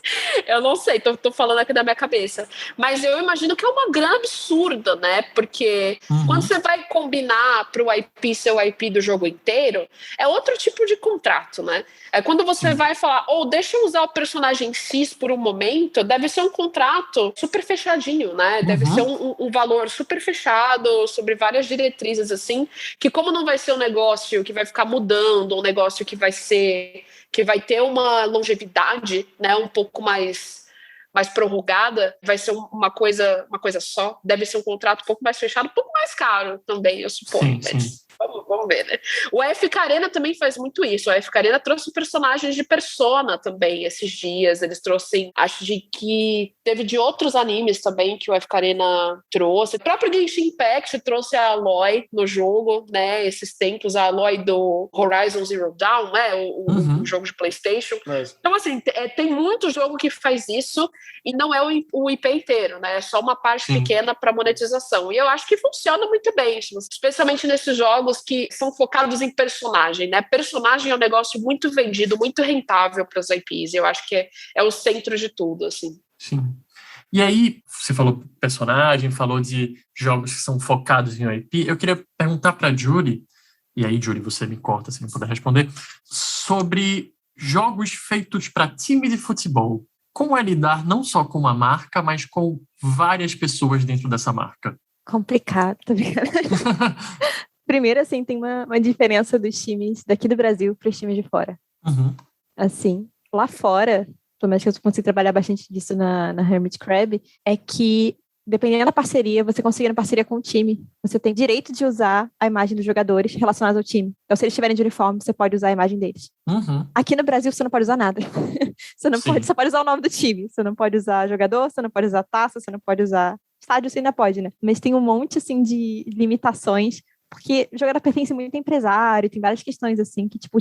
Eu não sei, tô falando aqui da minha cabeça. Mas eu imagino que é uma grana absurda, né? Porque quando você vai combinar pro IP ser o IP do jogo inteiro, é outro tipo de contrato, né? É quando você vai falar, deixa eu usar o personagem X por um momento, deve ser um contrato super fechadinho, né? Deve ser um valor super fechado, sobre várias diretrizes, assim, que como não vai ser um negócio que vai ficar mudando, um negócio que vai ter uma longevidade, né, um pouco mais prorrogada, vai ser uma coisa só, deve ser um contrato um pouco mais fechado, um pouco mais caro também, eu suponho. Sim. Vamos ver, né? O AFK Arena também faz muito isso. O AFK Arena trouxe personagens de Persona também esses dias. Eles trouxeram, acho que teve de outros animes também que o AFK Arena trouxe. O próprio Genshin Impact trouxe a Aloy no jogo, né? Esses tempos, a Aloy do Horizon Zero Dawn, né? O jogo de PlayStation. Então, assim, tem muito jogo que faz isso e não é o IP inteiro, né? É só uma parte pequena para monetização. E eu acho que funciona muito bem, especialmente nesses jogos que são focados em personagem, né? Personagem é um negócio muito vendido, muito rentável para as IPs. Eu acho que é o centro de tudo, assim. Sim. E aí, você falou personagem, falou de jogos que são focados em IP. Eu queria perguntar para a Julie, e aí, Julie, você me corta se não puder responder, sobre jogos feitos para time de futebol. Como é lidar não só com uma marca, mas com várias pessoas dentro dessa marca? Complicado, tá ligado? Primeiro, assim, tem uma diferença dos times daqui do Brasil para os times de fora. Uhum. Assim, lá fora, pelo menos que eu consegui trabalhar bastante disso na Hermit Crab, é que, dependendo da parceria, você conseguindo parceria com o time, você tem direito de usar a imagem dos jogadores relacionados ao time. Então, se eles estiverem de uniforme, você pode usar a imagem deles. Uhum. Aqui no Brasil, você não pode usar nada. Você não pode, só pode usar o nome do time. Você não pode usar jogador, você não pode usar taça, você não pode usar... Estádio você ainda pode, né? Mas tem um monte, assim, de limitações, porque o jogador pertence muito a empresário, tem várias questões, assim, que, tipo,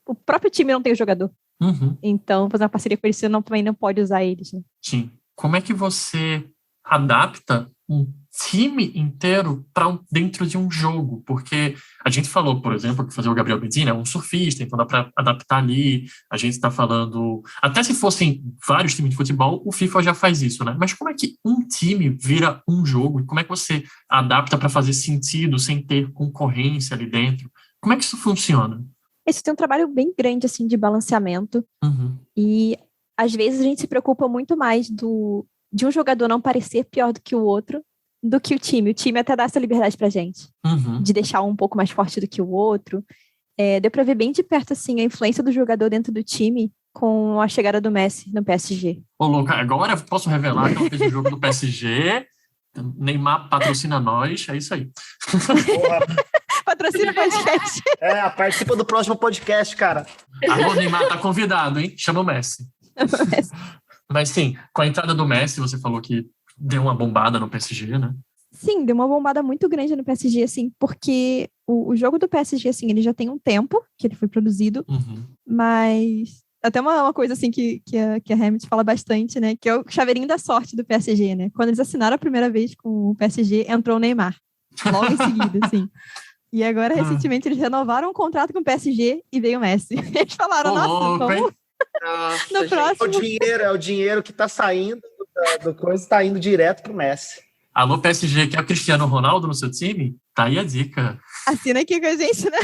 o próprio time não tem o jogador. Uhum. Então, fazer uma parceria com eles, você também não pode usar eles, né? Sim. Como é que você adapta um time inteiro para dentro de um jogo? Porque a gente falou, por exemplo, que fazer o Gabriel Medina é um surfista, então dá para adaptar ali. A gente está falando... Até se fossem vários times de futebol, o FIFA já faz isso, né? Mas como é que um time vira um jogo? E como é que você adapta para fazer sentido sem ter concorrência ali dentro? Como é que isso funciona? Isso tem um trabalho bem grande, assim, de balanceamento. Uhum. E, às vezes, a gente se preocupa muito mais de um jogador não parecer pior do que o outro, do que o time. O time até dá essa liberdade pra gente, de deixar um pouco mais forte do que o outro. Deu pra ver bem de perto, assim, a influência do jogador dentro do time com a chegada do Messi no PSG. Ô, louco, agora eu posso revelar que ela fez o jogo do PSG, Neymar patrocina nós, é isso aí. Patrocina o podcast. Participa do próximo podcast, cara. Alô, Neymar, tá convidado, hein? Chama o Messi. Mas sim, com a entrada do Messi, você falou que deu uma bombada no PSG, né? Sim, deu uma bombada muito grande no PSG, assim, porque o jogo do PSG, assim, ele já tem um tempo que ele foi produzido, mas até uma coisa, assim, que a Hamilton fala bastante, né, que é o chaveirinho da sorte do PSG, né? Quando eles assinaram a primeira vez com o PSG, entrou o Neymar, logo em seguida, assim. E agora, recentemente, eles renovaram o contrato com o PSG e veio o Messi. Eles falaram, vamos... No próximo... É o dinheiro que tá saindo do coisa, tá indo direto pro Messi. Alô, PSG, quer o Cristiano Ronaldo no seu time? Tá aí a dica. Assina aqui com a gente, né?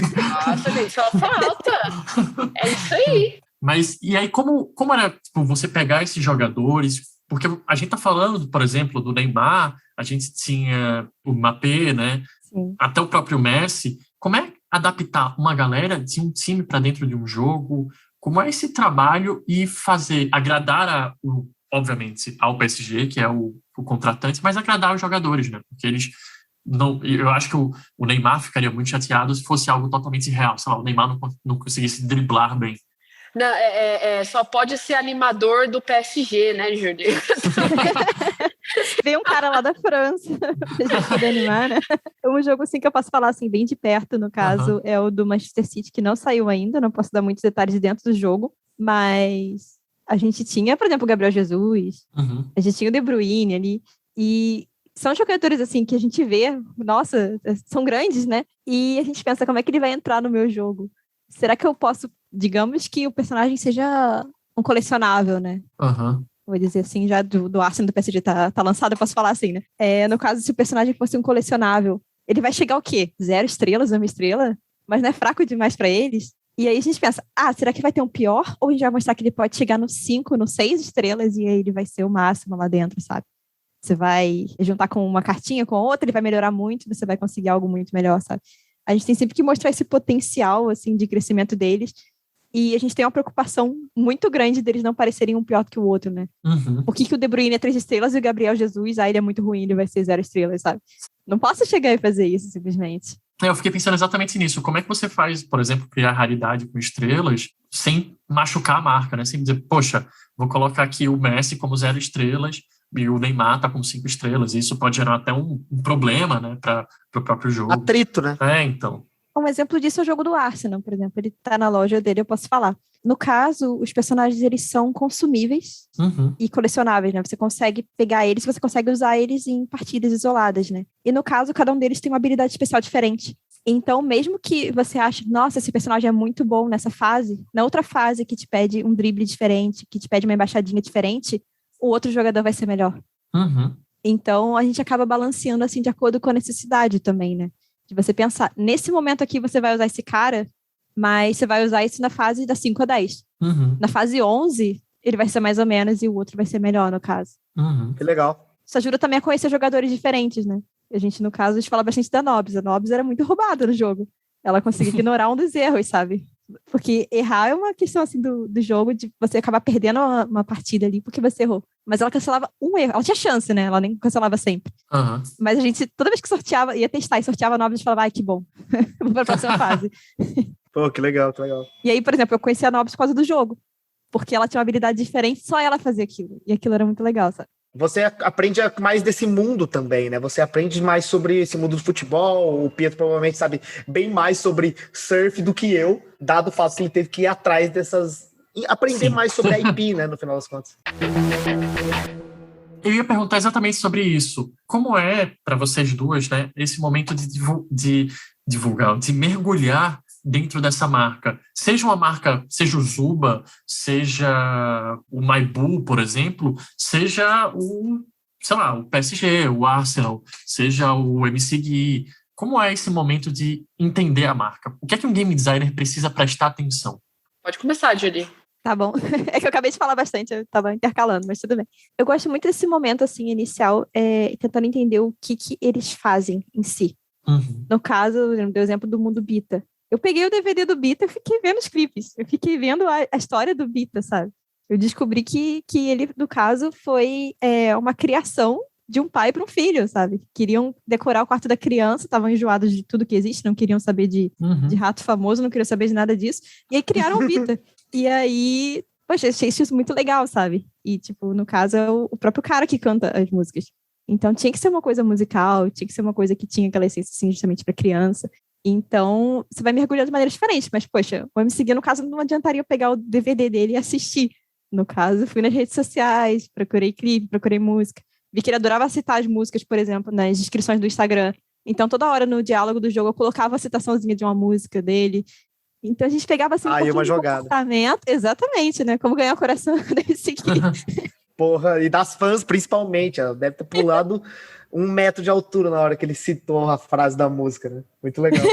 Nossa, gente, só falta. É isso aí. Mas, e aí, como era, tipo, você pegar esses jogadores? Porque a gente tá falando, por exemplo, do Neymar, a gente tinha o Mbappé, né? Sim. Até o próprio Messi. Como é adaptar uma galera de um time para dentro de um jogo? Como é esse trabalho e agradar obviamente, ao PSG, que é o contratante, mas agradar os jogadores, né? Porque eles não... Eu acho que o Neymar ficaria muito chateado se fosse algo totalmente irreal. Sei lá, o Neymar não conseguisse driblar bem. Não, só pode ser animador do PSG, né, Júlio? Veio um cara lá da França pra gente poder animar, né? Um jogo assim que eu posso falar assim, bem de perto, no caso, é o do Manchester City, que não saiu ainda, não posso dar muitos detalhes dentro do jogo, mas a gente tinha, por exemplo, o Gabriel Jesus, a gente tinha o De Bruyne ali, e são jogadores assim que a gente vê, nossa, são grandes, né? E a gente pensa, como é que ele vai entrar no meu jogo? Será que eu posso, digamos que o personagem seja um colecionável, né? Vou dizer assim, já do Arsenal do PSG tá lançado, eu posso falar assim, né? No caso, se o personagem fosse um colecionável, ele vai chegar o quê? 0 estrelas, 1 estrela? Mas não é fraco demais pra eles? E aí a gente pensa, será que vai ter um pior? Ou a gente vai mostrar que ele pode chegar no 5, no 6 estrelas e aí ele vai ser o máximo lá dentro, sabe? Você vai juntar com uma cartinha com outra, ele vai melhorar muito, você vai conseguir algo muito melhor, sabe? A gente tem sempre que mostrar esse potencial, assim, de crescimento deles. E a gente tem uma preocupação muito grande deles não parecerem um pior do que o outro, né? Por que o De Bruyne é 3 estrelas e o Gabriel Jesus, ele é muito ruim, ele vai ser 0 estrelas, sabe? Não posso chegar e fazer isso, simplesmente. Eu fiquei pensando exatamente nisso. Como é que você faz, por exemplo, criar raridade com estrelas sem machucar a marca, né? Sem dizer, poxa, vou colocar aqui o Messi como 0 estrelas e o Neymar tá com 5 estrelas. E isso pode gerar até um problema, né, para o próprio jogo. Atrito, né? Então. Um exemplo disso é o jogo do Arsenal, por exemplo. Ele tá na loja dele, eu posso falar. No caso, os personagens, eles são consumíveis e colecionáveis, né? Você consegue pegar eles, você consegue usar eles em partidas isoladas, né? E no caso, cada um deles tem uma habilidade especial diferente. Então, mesmo que você ache, nossa, esse personagem é muito bom nessa fase, na outra fase que te pede um drible diferente, que te pede uma embaixadinha diferente, o outro jogador vai ser melhor. Então, a gente acaba balanceando, assim, de acordo com a necessidade também, né? De você pensar, nesse momento aqui você vai usar esse cara, Mas você vai usar isso na fase da 5 a 10. Uhum. Na fase 11, ele vai ser mais ou menos e o outro vai ser melhor, no caso. Uhum. Que legal. Isso ajuda também a conhecer jogadores diferentes, né? A gente, no caso, a gente fala bastante da Nobs. A Nobs era muito roubada no jogo. Ela conseguia ignorar um dos erros, sabe? Porque errar é uma questão, assim, do jogo, de você acabar perdendo uma partida ali porque você errou. Mas ela cancelava um erro. Ela tinha chance, né? Ela nem cancelava sempre. Uhum. Mas a gente, toda vez que sorteava, ia testar e sorteava Nobs, a gente falava, ai, que bom. Vou pra próxima fase. Pô, que legal, que legal. E aí, por exemplo, eu conheci a Nobs por causa do jogo. Porque ela tinha uma habilidade diferente, só ela fazia aquilo. E aquilo era muito legal, sabe? Você aprende mais desse mundo também, né? Você aprende mais sobre esse mundo do futebol. O Pietro provavelmente sabe bem mais sobre surf do que eu, dado o fato que ele teve que ir atrás dessas... Aprender Sim. mais sobre a IP, né? No final das contas. Eu ia perguntar exatamente sobre isso. Como é, para vocês duas, né, esse momento de divulgar, de mergulhar dentro dessa marca? Seja uma marca, seja o Zuba, seja o Maibu, por exemplo, seja o, sei lá, o PSG, o Arsenal, seja o MC Gui. Como é esse momento de entender a marca? O que é que um game designer precisa prestar atenção? Pode começar, Julie. Tá bom. É que eu acabei de falar bastante, eu tava intercalando, mas tudo bem. Eu gosto muito desse momento, assim, inicial, tentando entender o que eles fazem em si. Uhum. No caso, eu dei o exemplo do mundo Bita. Eu peguei o DVD do Bita e fiquei vendo os clipes. Eu fiquei vendo a história do Bita, sabe? Eu descobri que ele, no caso, foi uma criação de um pai para um filho, sabe? Queriam decorar o quarto da criança, estavam enjoados de tudo que existe, não queriam saber de rato famoso, não queriam saber de nada disso. E aí criaram o Bita. E aí, poxa, achei isso muito legal, sabe? E, tipo, no caso, é o próprio cara que canta as músicas. Então, tinha que ser uma coisa musical, tinha que ser uma coisa que tinha aquela essência, assim, justamente para criança. Então, você vai mergulhar de maneiras diferentes. Mas, poxa, o MC Gui, no caso, não adiantaria eu pegar o DVD dele e assistir. No caso, fui nas redes sociais, procurei clipe, procurei música. Vi que ele adorava citar as músicas, por exemplo, nas descrições do Instagram. Então, toda hora no diálogo do jogo, eu colocava a citaçãozinha de uma música dele. Então, a gente pegava, assim, um pouquinho uma de jogada. comportamento. Exatamente, né? Como ganhar o coração desse aqui. Porra, e das fãs principalmente. Ela deve ter pulado 1 metro de altura na hora que ele citou a frase da música, né? Muito legal.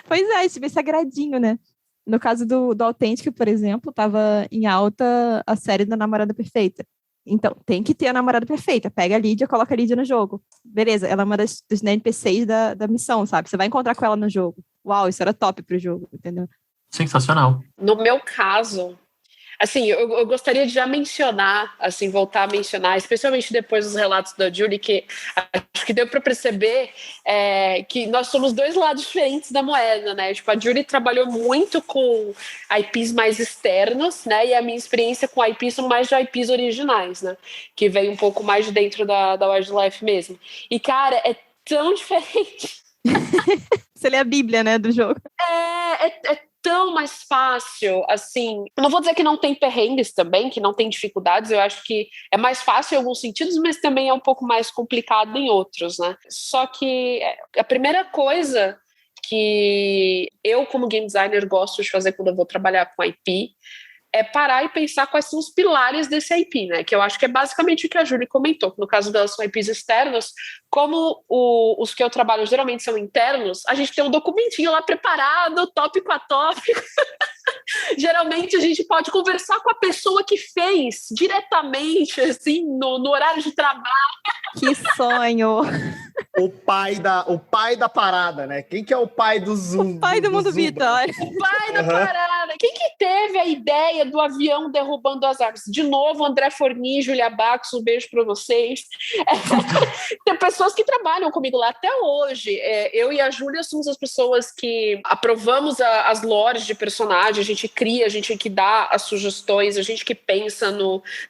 Pois é, tive esse agradinho, né? No caso do Autêntico, por exemplo, tava em alta a série da Namorada Perfeita. Então, tem que ter a Namorada Perfeita. Pega a Lídia, coloca a Lídia no jogo. Beleza, ela é uma dos NPCs da missão, sabe? Você vai encontrar com ela no jogo. Uau, isso era top pro jogo, entendeu? Sensacional. No meu caso, assim, eu gostaria de já mencionar, assim, voltar a mencionar, especialmente depois dos relatos da Julie, que acho que deu para perceber que nós somos dois lados diferentes da moeda, né? Tipo, a Julie trabalhou muito com IPs mais externos, né? E a minha experiência com IPs são mais de IPs originais, né? Que vem um pouco mais de dentro da Wildlife mesmo. E, cara, é tão diferente. Você lê a Bíblia, né, do jogo. É tão mais fácil, assim, eu não vou dizer que não tem perrengues também, que não tem dificuldades, eu acho que é mais fácil em alguns sentidos, mas também é um pouco mais complicado em outros, né? Só que a primeira coisa que eu, como game designer, gosto de fazer quando eu vou trabalhar com IP é parar e pensar quais são os pilares desse IP, né? Que eu acho que é basicamente o que a Julie comentou. No caso delas são IPs externos, como os que eu trabalho geralmente são internos, a gente tem um documentinho lá preparado, tópico a tópico. Geralmente a gente pode conversar com a pessoa que fez diretamente, assim, no horário de trabalho. Que sonho! O pai da parada, né? Quem que é o pai do Zoom? O pai do mundo Bita, olha. O pai da parada. Quem que teve a ideia do avião derrubando as árvores? De novo, André Forni, Julia Bacos, um beijo para vocês. Tem pessoas que trabalham comigo lá até hoje. Eu e a Júlia somos as pessoas que aprovamos as lores de personagem, a gente cria, a gente que dá as sugestões, a gente que pensa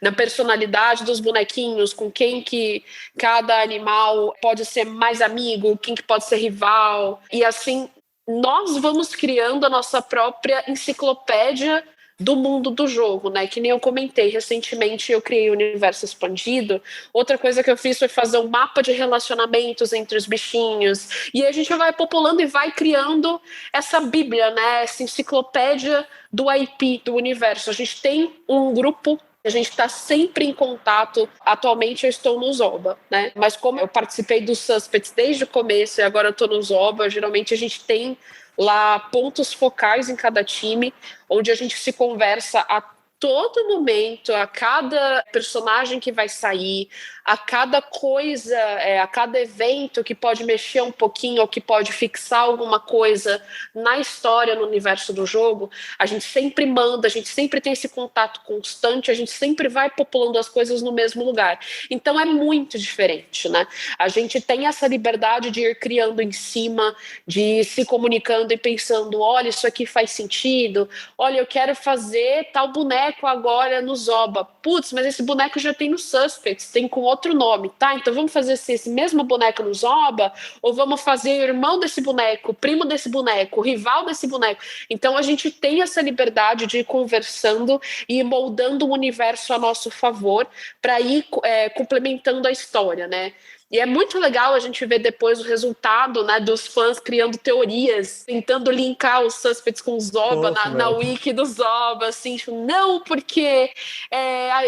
na personalidade dos bonequinhos, com quem que cada animal pode ser mais amigo, quem que pode ser rival. E assim, nós vamos criando a nossa própria enciclopédia do mundo do jogo, né? Que nem eu comentei recentemente, eu criei o Universo Expandido. Outra coisa que eu fiz foi fazer um mapa de relacionamentos entre os bichinhos. E a gente vai populando e vai criando essa bíblia, né? Essa enciclopédia do IP, do universo. A gente tem um grupo A gente está sempre em contato. Atualmente eu estou no Zoba, né? Mas como eu participei dos Suspects desde o começo e agora eu estou no Zoba, geralmente a gente tem lá pontos focais em cada time, onde a gente se conversa a todo momento, a cada personagem que vai sair, a cada coisa, a cada evento que pode mexer um pouquinho ou que pode fixar alguma coisa na história, no universo do jogo, a gente sempre manda, a gente sempre tem esse contato constante, a gente sempre vai populando as coisas no mesmo lugar. Então é muito diferente, né? A gente tem essa liberdade de ir criando em cima, de ir se comunicando e pensando, olha, isso aqui faz sentido, olha, eu quero fazer tal boneco agora no Zoba. Putz, mas esse boneco já tem no Suspects, tem com outro nome, tá? Então vamos fazer esse mesmo boneco no Zoba, ou vamos fazer o irmão desse boneco, o primo desse boneco, o rival desse boneco. Então a gente tem essa liberdade de ir conversando e moldando o universo a nosso favor para ir complementando a história, né? E é muito legal a gente ver depois o resultado, né, dos fãs criando teorias, tentando linkar os Suspects com o Zoba na wiki do Zoba, assim, tipo, não, porque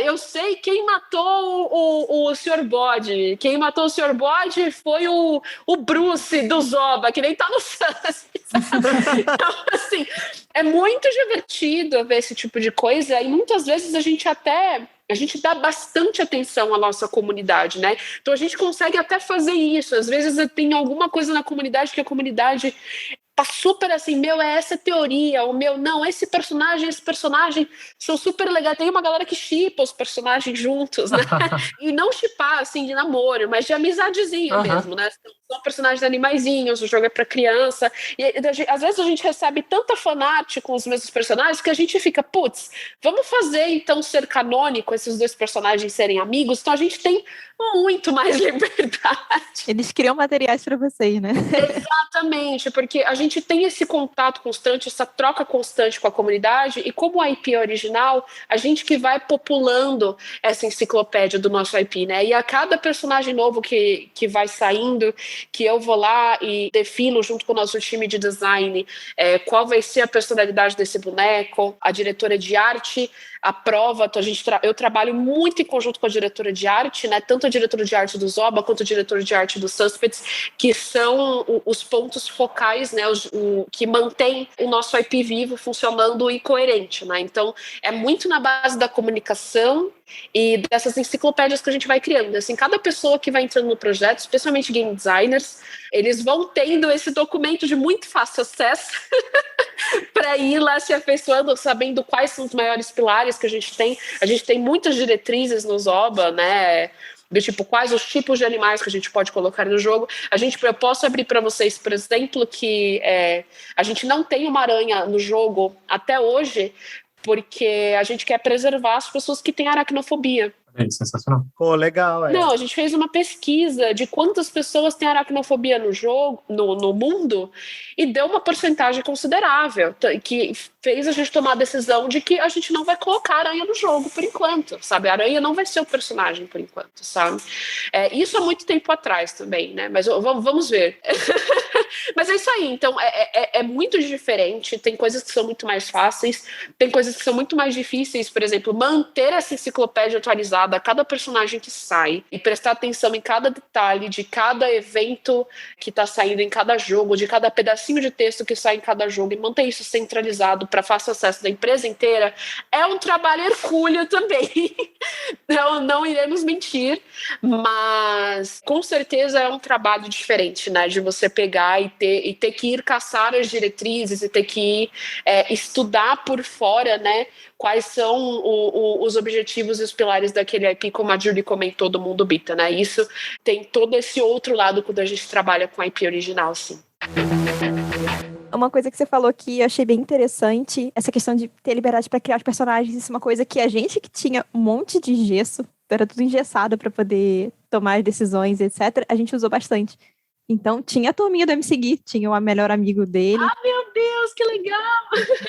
eu sei quem matou o Sr. Bode. Quem matou o Sr. Bode foi o Bruce do Zoba, que nem tá no Suspects. Então, assim, é muito divertido ver esse tipo de coisa e muitas vezes a gente dá bastante atenção à nossa comunidade, né? Então a gente consegue até fazer isso. Às vezes tem alguma coisa na comunidade que a comunidade tá super assim, é essa teoria, não, esse personagem são super legais. Tem uma galera que shippa os personagens juntos, né? E não shippar, assim, de namoro, mas de amizadezinha mesmo, né? São personagens animaizinhos, o jogo é pra criança. E às vezes a gente recebe tanta fanart com os mesmos personagens que a gente fica, putz, vamos fazer então ser canônico esses dois personagens serem amigos? Então a gente tem muito mais liberdade. Eles criam materiais para vocês, né? Exatamente, porque a gente tem esse contato constante, essa troca constante com a comunidade, e como a IP é original, a gente que vai populando essa enciclopédia do nosso IP, né? E a cada personagem novo que vai saindo, que eu vou lá e defino junto com o nosso time de design qual vai ser a personalidade desse boneco, a diretora de arte aprova, eu trabalho muito em conjunto com a diretora de arte, né? Tanto a diretora de arte do Zoba quanto a diretora de arte do Suspects, que são os pontos focais, né? Que mantém o nosso IP vivo, funcionando e coerente, né? Então, é muito na base da comunicação e dessas enciclopédias que a gente vai criando. Assim, cada pessoa que vai entrando no projeto, especialmente game designers, eles vão tendo esse documento de muito fácil acesso para ir lá se afeiçoando, sabendo quais são os maiores pilares que a gente tem. A gente tem muitas diretrizes no Zoba, né? Do tipo, quais os tipos de animais que a gente pode colocar no jogo. Eu posso abrir para vocês, por exemplo, que a gente não tem uma aranha no jogo até hoje, porque a gente quer preservar as pessoas que têm aracnofobia. É sensacional. Pô, legal, Não, a gente fez uma pesquisa de quantas pessoas têm aracnofobia no jogo, no mundo, e deu uma porcentagem considerável, que fez a gente tomar a decisão de que a gente não vai colocar aranha no jogo por enquanto, sabe? A aranha não vai ser o personagem por enquanto, sabe? Isso há muito tempo atrás também, né? Mas vamos ver. Mas é isso aí, então é muito diferente, tem coisas que são muito mais fáceis, tem coisas que são muito mais difíceis, por exemplo, manter essa enciclopédia atualizada a cada personagem que sai e prestar atenção em cada detalhe de cada evento que está saindo em cada jogo, de cada pedacinho de texto que sai em cada jogo e manter isso centralizado para fácil acesso da empresa inteira, é um trabalho hercúleo também. Não iremos mentir, mas com certeza é um trabalho diferente, né, de você pegar e ter que ir caçar as diretrizes e ter que ir estudar por fora, né, quais são os objetivos e os pilares daquele IP, como a Julie comentou, do Mundo Bita, né? Isso tem todo esse outro lado quando a gente trabalha com IP original, sim. Uma coisa que você falou que eu achei bem interessante, essa questão de ter liberdade para criar os personagens, isso é uma coisa que a gente que tinha um monte de gesso, era tudo engessado para poder tomar as decisões, etc., a gente usou bastante. Então, tinha a turminha do MC Gui, tinha o melhor amigo dele. Ah, meu Deus, que legal!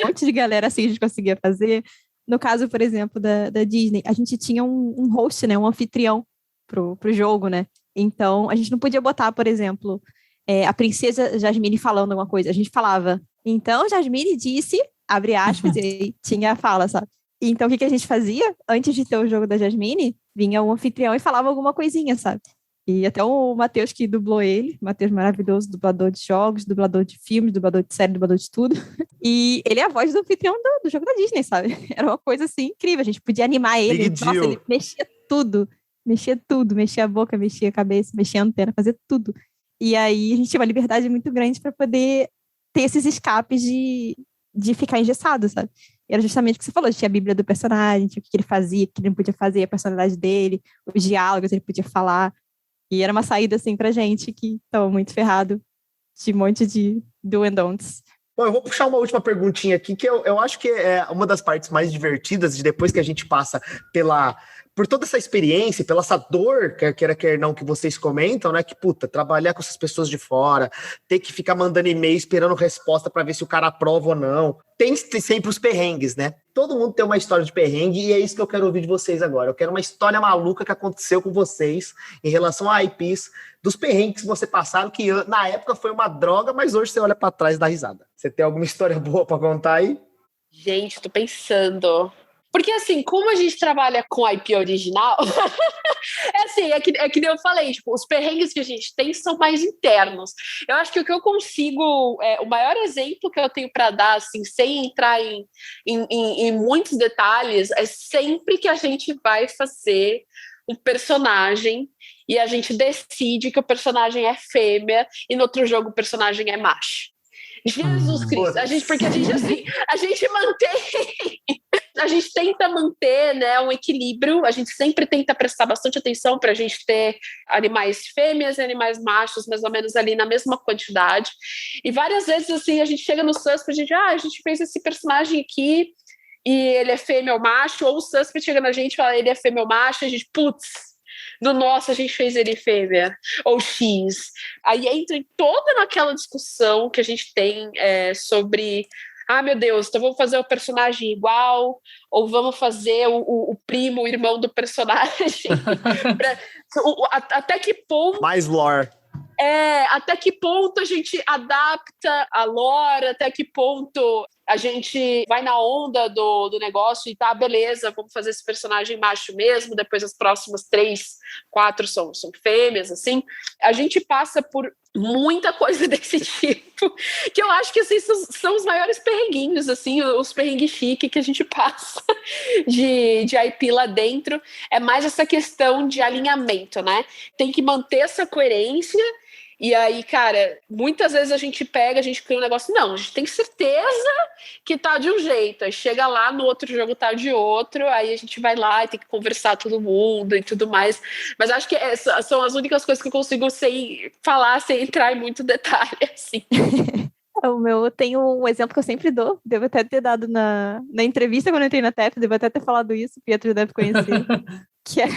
Um monte de galera assim a gente conseguia fazer. No caso, por exemplo, da Disney, a gente tinha um host, né, um anfitrião pro jogo, né? Então, a gente não podia botar, por exemplo, a princesa Jasmine falando alguma coisa. A gente falava, então, Jasmine disse, abre aspas, e tinha a fala, sabe? Então, o que a gente fazia? Antes de ter o jogo da Jasmine, vinha um anfitrião e falava alguma coisinha, sabe? E até o Matheus que dublou ele, Matheus maravilhoso, dublador de jogos, dublador de filmes, dublador de série, dublador de tudo. E ele é a voz do anfitrião do jogo da Disney, sabe? Era uma coisa assim incrível, a gente podia animar ele. Nossa, ele mexia tudo, mexia a boca, mexia a cabeça, mexia a antena, fazia tudo. E aí a gente tinha uma liberdade muito grande para poder ter esses escapes de ficar engessado, sabe? E era justamente o que você falou, tinha a Bíblia do personagem, tinha o que ele fazia, o que ele não podia fazer, a personalidade dele, os diálogos, ele podia falar. E era uma saída, assim, pra gente que estava muito ferrado de um monte de do and don'ts. Bom, eu vou puxar uma última perguntinha aqui, que eu acho que é uma das partes mais divertidas de depois que a gente passa por toda essa experiência, pela essa dor, quer não, que vocês comentam, né? Que, puta, trabalhar com essas pessoas de fora, ter que ficar mandando e-mail esperando resposta para ver se o cara aprova ou não. Tem sempre os perrengues, né? Todo mundo tem uma história de perrengue e é isso que eu quero ouvir de vocês agora. Eu quero uma história maluca que aconteceu com vocês em relação a IPs, dos perrengues que você passaram, que na época foi uma droga, mas hoje você olha para trás e dá risada. Você tem alguma história boa para contar aí? Gente, tô pensando. Porque, assim, como a gente trabalha com IP original, é que nem eu falei, tipo, os perrengues que a gente tem são mais internos. Eu acho que o que eu consigo, o maior exemplo que eu tenho para dar, assim, sem entrar em muitos detalhes, é sempre que a gente vai fazer um personagem e a gente decide que o personagem é fêmea e no outro jogo o personagem é macho. Jesus Cristo, porque a gente mantém, a gente tenta manter, né, um equilíbrio, a gente sempre tenta prestar bastante atenção para a gente ter animais fêmeas e animais machos mais ou menos ali na mesma quantidade, e várias vezes assim, a gente chega no Suspect, a gente fez esse personagem aqui e ele é fêmea ou macho, ou o Suspect chega na gente e fala ele é fêmea ou macho, e a gente, putz, no nosso a gente fez ele fêmea, ou X. Aí entra em toda naquela discussão que a gente tem sobre, meu Deus, então vamos fazer o personagem igual, ou vamos fazer o primo, o irmão do personagem. Até que ponto... Mais lore. Até que ponto a gente adapta a lore, até que ponto a gente vai na onda do negócio e tá, beleza, vamos fazer esse personagem macho mesmo, depois as próximas 3, 4 são fêmeas, assim. A gente passa por muita coisa desse tipo, que eu acho que assim, são os maiores perrenguinhos, assim, os perrengues chique que a gente passa de IP lá dentro. É mais essa questão de alinhamento, né? Tem que manter essa coerência. E aí, cara, muitas vezes a gente cria um negócio, não, a gente tem certeza que tá de um jeito, aí chega lá, no outro jogo tá de outro, aí a gente vai lá e tem que conversar todo mundo e tudo mais, mas acho que são as únicas coisas que eu consigo falar sem entrar em muito detalhe, assim. Eu tenho um exemplo que eu sempre dou, devo até ter dado na entrevista quando eu entrei na TEF, devo até ter falado isso, o Pietro deve conhecer, que é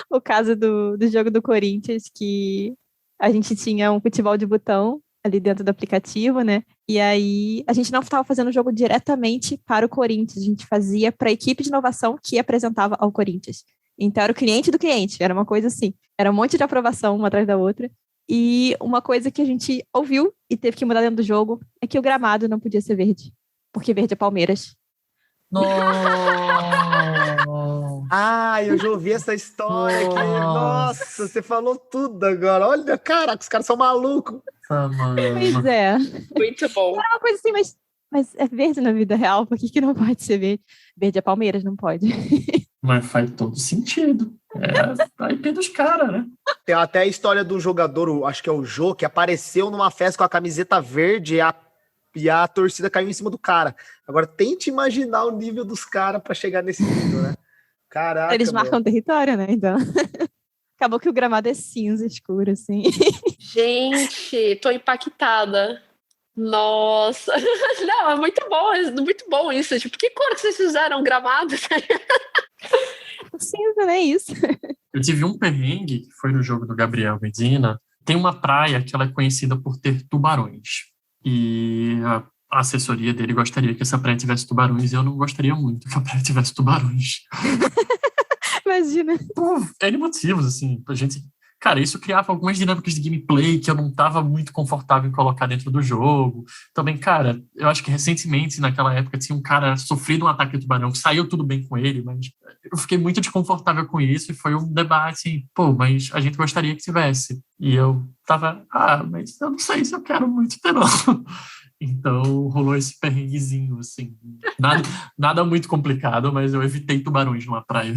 o caso do jogo do Corinthians, que a gente tinha um futebol de botão ali dentro do aplicativo, né? E aí a gente não estava fazendo o jogo diretamente para o Corinthians, a gente fazia para a equipe de inovação que apresentava ao Corinthians. Então era o cliente do cliente, era uma coisa assim. Era um monte de aprovação uma atrás da outra. E uma coisa que a gente ouviu e teve que mudar dentro do jogo é que o gramado não podia ser verde, porque verde é Palmeiras. Eu já ouvi essa história aqui. Nossa, você falou tudo agora. Olha, caraca, os caras são malucos. Pois é. Muito bom. Era uma coisa assim, mas é verde na vida real, por que não pode ser verde? Verde é Palmeiras, não pode. Mas faz todo sentido. É a IP dos caras, né? Tem até a história do jogador, acho que é o Jô, que apareceu numa festa com a camiseta verde e a torcida caiu em cima do cara. Agora, tente imaginar o nível dos caras pra chegar nesse nível, né? Caraca, eles marcam território, né? Então, acabou que o gramado é cinza escuro, assim. Gente, tô impactada. Nossa. Não, é muito bom isso. Tipo, que cor que vocês fizeram gramado? Cinza, né? Isso. Eu tive um perrengue, que foi no jogo do Gabriel Medina. Tem uma praia que ela é conhecida por ter tubarões. E a assessoria dele gostaria que essa praia tivesse tubarões, e eu não gostaria muito que a praia tivesse tubarões. Imagina. Por N motivos, assim. A gente cara, isso criava algumas dinâmicas de gameplay que eu não estava muito confortável em colocar dentro do jogo. Também, cara, eu acho que recentemente, naquela época, tinha um cara sofrido um ataque de tubarão, que saiu tudo bem com ele, mas eu fiquei muito desconfortável com isso e foi um debate, pô, mas a gente gostaria que tivesse. E eu tava, mas eu não sei se eu quero muito ter, não. Então, rolou esse perrenguezinho, assim. Nada muito complicado, mas eu evitei tubarões numa praia.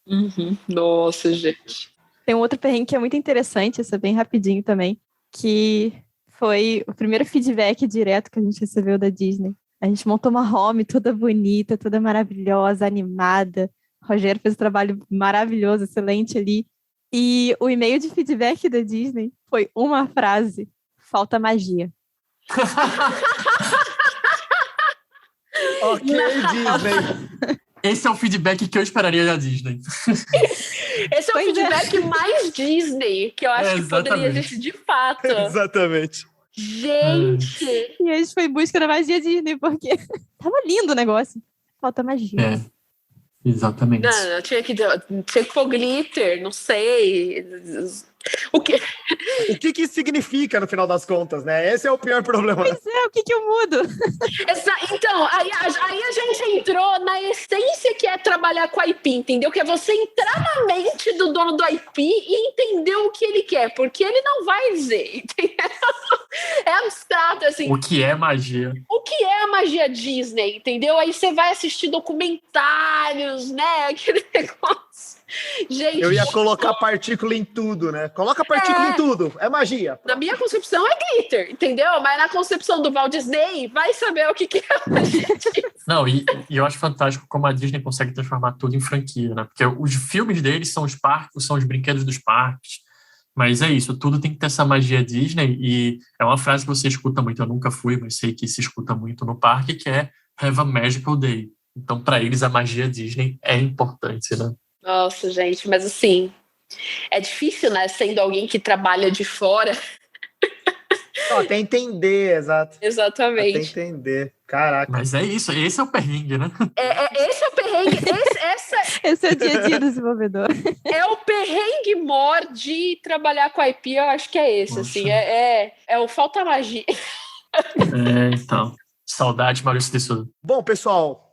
Uhum. Nossa, gente. Tem um outro perrengue que é muito interessante, esse é bem rapidinho também, que foi o primeiro feedback direto que a gente recebeu da Disney. A gente montou uma home toda bonita, toda maravilhosa, animada. O Rogério fez um trabalho maravilhoso, excelente ali. E o e-mail de feedback da Disney foi uma frase: falta magia. Ok, Disney. Esse é o feedback que eu esperaria da Disney. Esse é o feedback mais Disney, que eu acho que poderia existir de fato. Exatamente. Gente! E a gente foi em busca da magia Disney, porque tava lindo o negócio. Falta magia. Exatamente. Não, tinha que pôr glitter, não sei. O que isso significa no final das contas, né? Esse é o pior problema. Pois é, o que eu mudo? Então, aí a gente entrou na essência que é trabalhar com a IP, entendeu? Que é você entrar na mente do dono do IP e entender o que ele quer, porque ele não vai dizer, entendeu? É abstrato, assim. O que é magia? O que é a magia Disney, entendeu? Aí você vai assistir documentários, né? Aquele negócio. Gente, eu ia colocar partícula em tudo, né? Coloca partícula em tudo, é magia. Na minha concepção é glitter, entendeu? Mas na concepção do Walt Disney, vai saber o que é magia. Não, e eu acho fantástico como a Disney consegue transformar tudo em franquia, né? Porque os filmes deles são os parques, são os brinquedos dos parques. Mas é isso, tudo tem que ter essa magia Disney, e é uma frase que você escuta muito, eu nunca fui, mas sei que se escuta muito no parque, que é Have a Magical Day. Então, para eles, a magia Disney é importante, né? Nossa, gente, mas assim, é difícil, né? Sendo alguém que trabalha de fora. Até entender, exato. Exatamente. Até entender, caraca. Mas é isso, esse é o perrengue, né? Esse é o perrengue, esse é o dia a dia do desenvolvedor. É o perrengue mor de trabalhar com a IP, eu acho que é esse, assim, é o falta magia. Então, saudade, Maurício Tessudo. Bom, pessoal,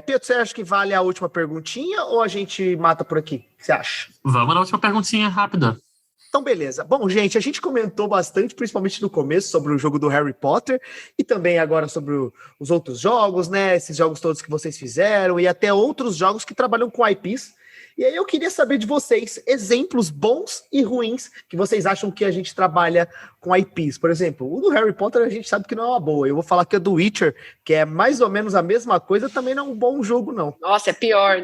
Pedro, você acha que vale a última perguntinha ou a gente mata por aqui? O que você acha? Vamos na última perguntinha rápida. Então, beleza. Bom, gente, a gente comentou bastante, principalmente no começo, sobre o jogo do Harry Potter e também agora sobre os outros jogos, né? Esses jogos todos que vocês fizeram e até outros jogos que trabalham com IPs. E aí eu queria saber de vocês exemplos bons e ruins que vocês acham que a gente trabalha com IPs. Por exemplo, o do Harry Potter a gente sabe que não é uma boa. Eu vou falar que é do Witcher, que é mais ou menos a mesma coisa, também não é um bom jogo, não. Nossa, é pior,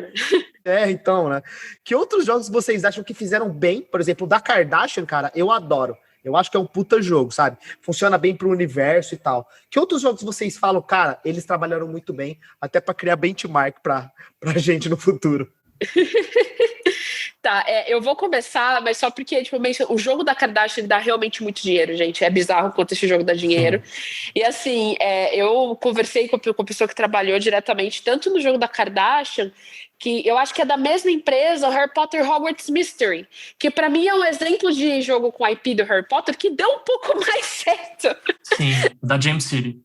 né? Então, né? Que outros jogos vocês acham que fizeram bem? Por exemplo, o da Kardashian, cara, eu adoro. Eu acho que é um puta jogo, sabe? Funciona bem pro universo e tal. Que outros jogos vocês falam, cara, eles trabalharam muito bem, até para criar benchmark pra gente no futuro? Tá, eu vou começar, mas só porque, tipo, o jogo da Kardashian dá realmente muito dinheiro, gente. É bizarro quanto esse jogo dá dinheiro. E assim, eu conversei com a pessoa que trabalhou diretamente, tanto no jogo da Kardashian, que eu acho que é da mesma empresa, o Harry Potter Hogwarts Mystery, que pra mim é um exemplo de jogo com IP do Harry Potter que deu um pouco mais certo. Sim, da James City.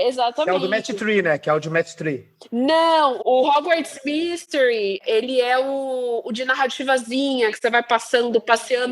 Exatamente. É o do Match 3, né? Que é o de Match 3. Não, o Hogwarts Mystery, ele é o de narrativazinha, que você vai passeando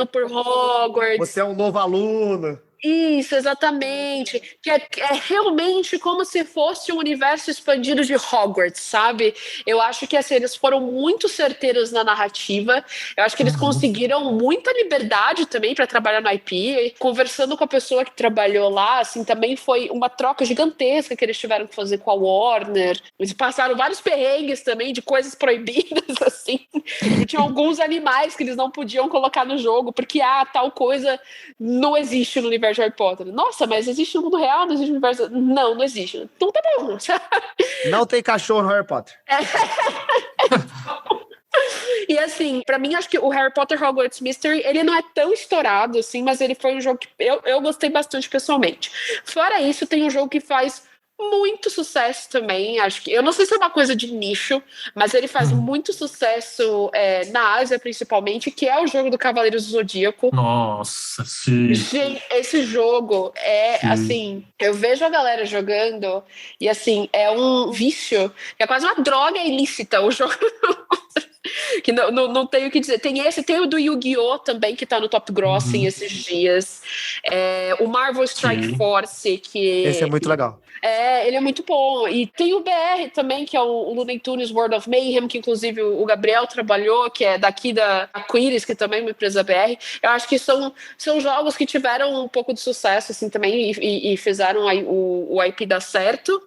por Hogwarts. Você é um novo aluno. Isso, exatamente. Que é realmente como se fosse um universo expandido de Hogwarts, sabe? Eu acho que assim, eles foram muito certeiros na narrativa. Eu acho que eles conseguiram muita liberdade também para trabalhar no IP. E conversando com a pessoa que trabalhou lá, assim, também foi uma troca gigantesca que eles tiveram que fazer com a Warner. Eles passaram vários perrengues também de coisas proibidas, assim. E tinha alguns animais que eles não podiam colocar no jogo, porque tal coisa não existe no universo de Harry Potter. Nossa, mas existe no mundo real? Não existe no universo? Não, não existe. Então tá bom. Não tem cachorro no Harry Potter. E assim, pra mim, acho que o Harry Potter Hogwarts Mystery, ele não é tão estourado assim, mas ele foi um jogo que eu gostei bastante pessoalmente. Fora isso, tem um jogo que faz muito sucesso também. Acho que, eu não sei se é uma coisa de nicho, mas ele faz muito sucesso na Ásia, principalmente, que é o jogo do Cavaleiros do Zodíaco. Nossa, sim. Gente, esse jogo assim, eu vejo a galera jogando e assim, é um vício, é quase uma droga ilícita o jogo. Que não tenho o que dizer. Tem o do Yu-Gi-Oh! Também, que tá no Top Grossing esses dias. O Marvel Strike Force, que... Esse é muito legal. ele é muito bom. E tem o BR também, que é o Looney Tunes World of Mayhem, que inclusive o Gabriel trabalhou, que é daqui da Aquiles, que também é uma empresa BR. Eu acho que são jogos que tiveram um pouco de sucesso assim também e fizeram o IP dar certo.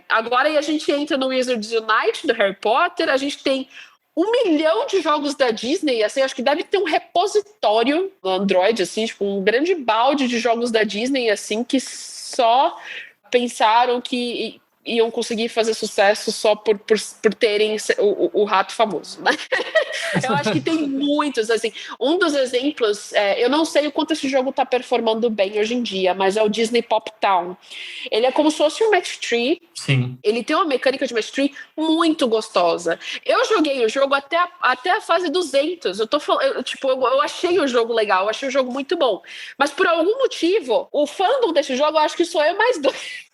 Agora a gente entra no Wizards Unite, do Harry Potter. A gente tem 1 milhão de jogos da Disney, assim, acho que deve ter um repositório no Android, assim, tipo, um grande balde de jogos da Disney, assim, que só pensaram que iam conseguir fazer sucesso só por terem o rato famoso, né? Eu acho que tem muitos, assim. Um dos exemplos, eu não sei o quanto esse jogo tá performando bem hoje em dia, mas é o Disney Pop Town. Ele é como se fosse um Match 3. Sim. Ele tem uma mecânica de Match 3 muito gostosa. Eu joguei o jogo até a fase 200. Eu achei o jogo legal, eu achei o jogo muito bom. Mas por algum motivo, o fandom desse jogo, eu acho que sou eu mais dois.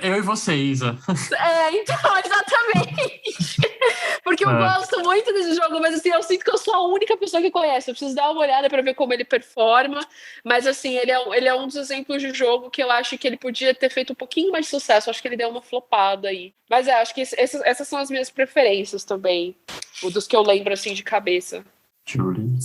Eu e você, Isa. Então, exatamente. Porque eu gosto muito desse jogo, mas assim, eu sinto que eu sou a única pessoa que conhece. Eu preciso dar uma olhada para ver como ele performa. Mas assim, ele é um dos exemplos de jogo que eu acho que ele podia ter feito um pouquinho mais de sucesso. Eu acho que ele deu uma flopada aí. Mas acho que essas são as minhas preferências também. Dos que eu lembro assim de cabeça. Julie.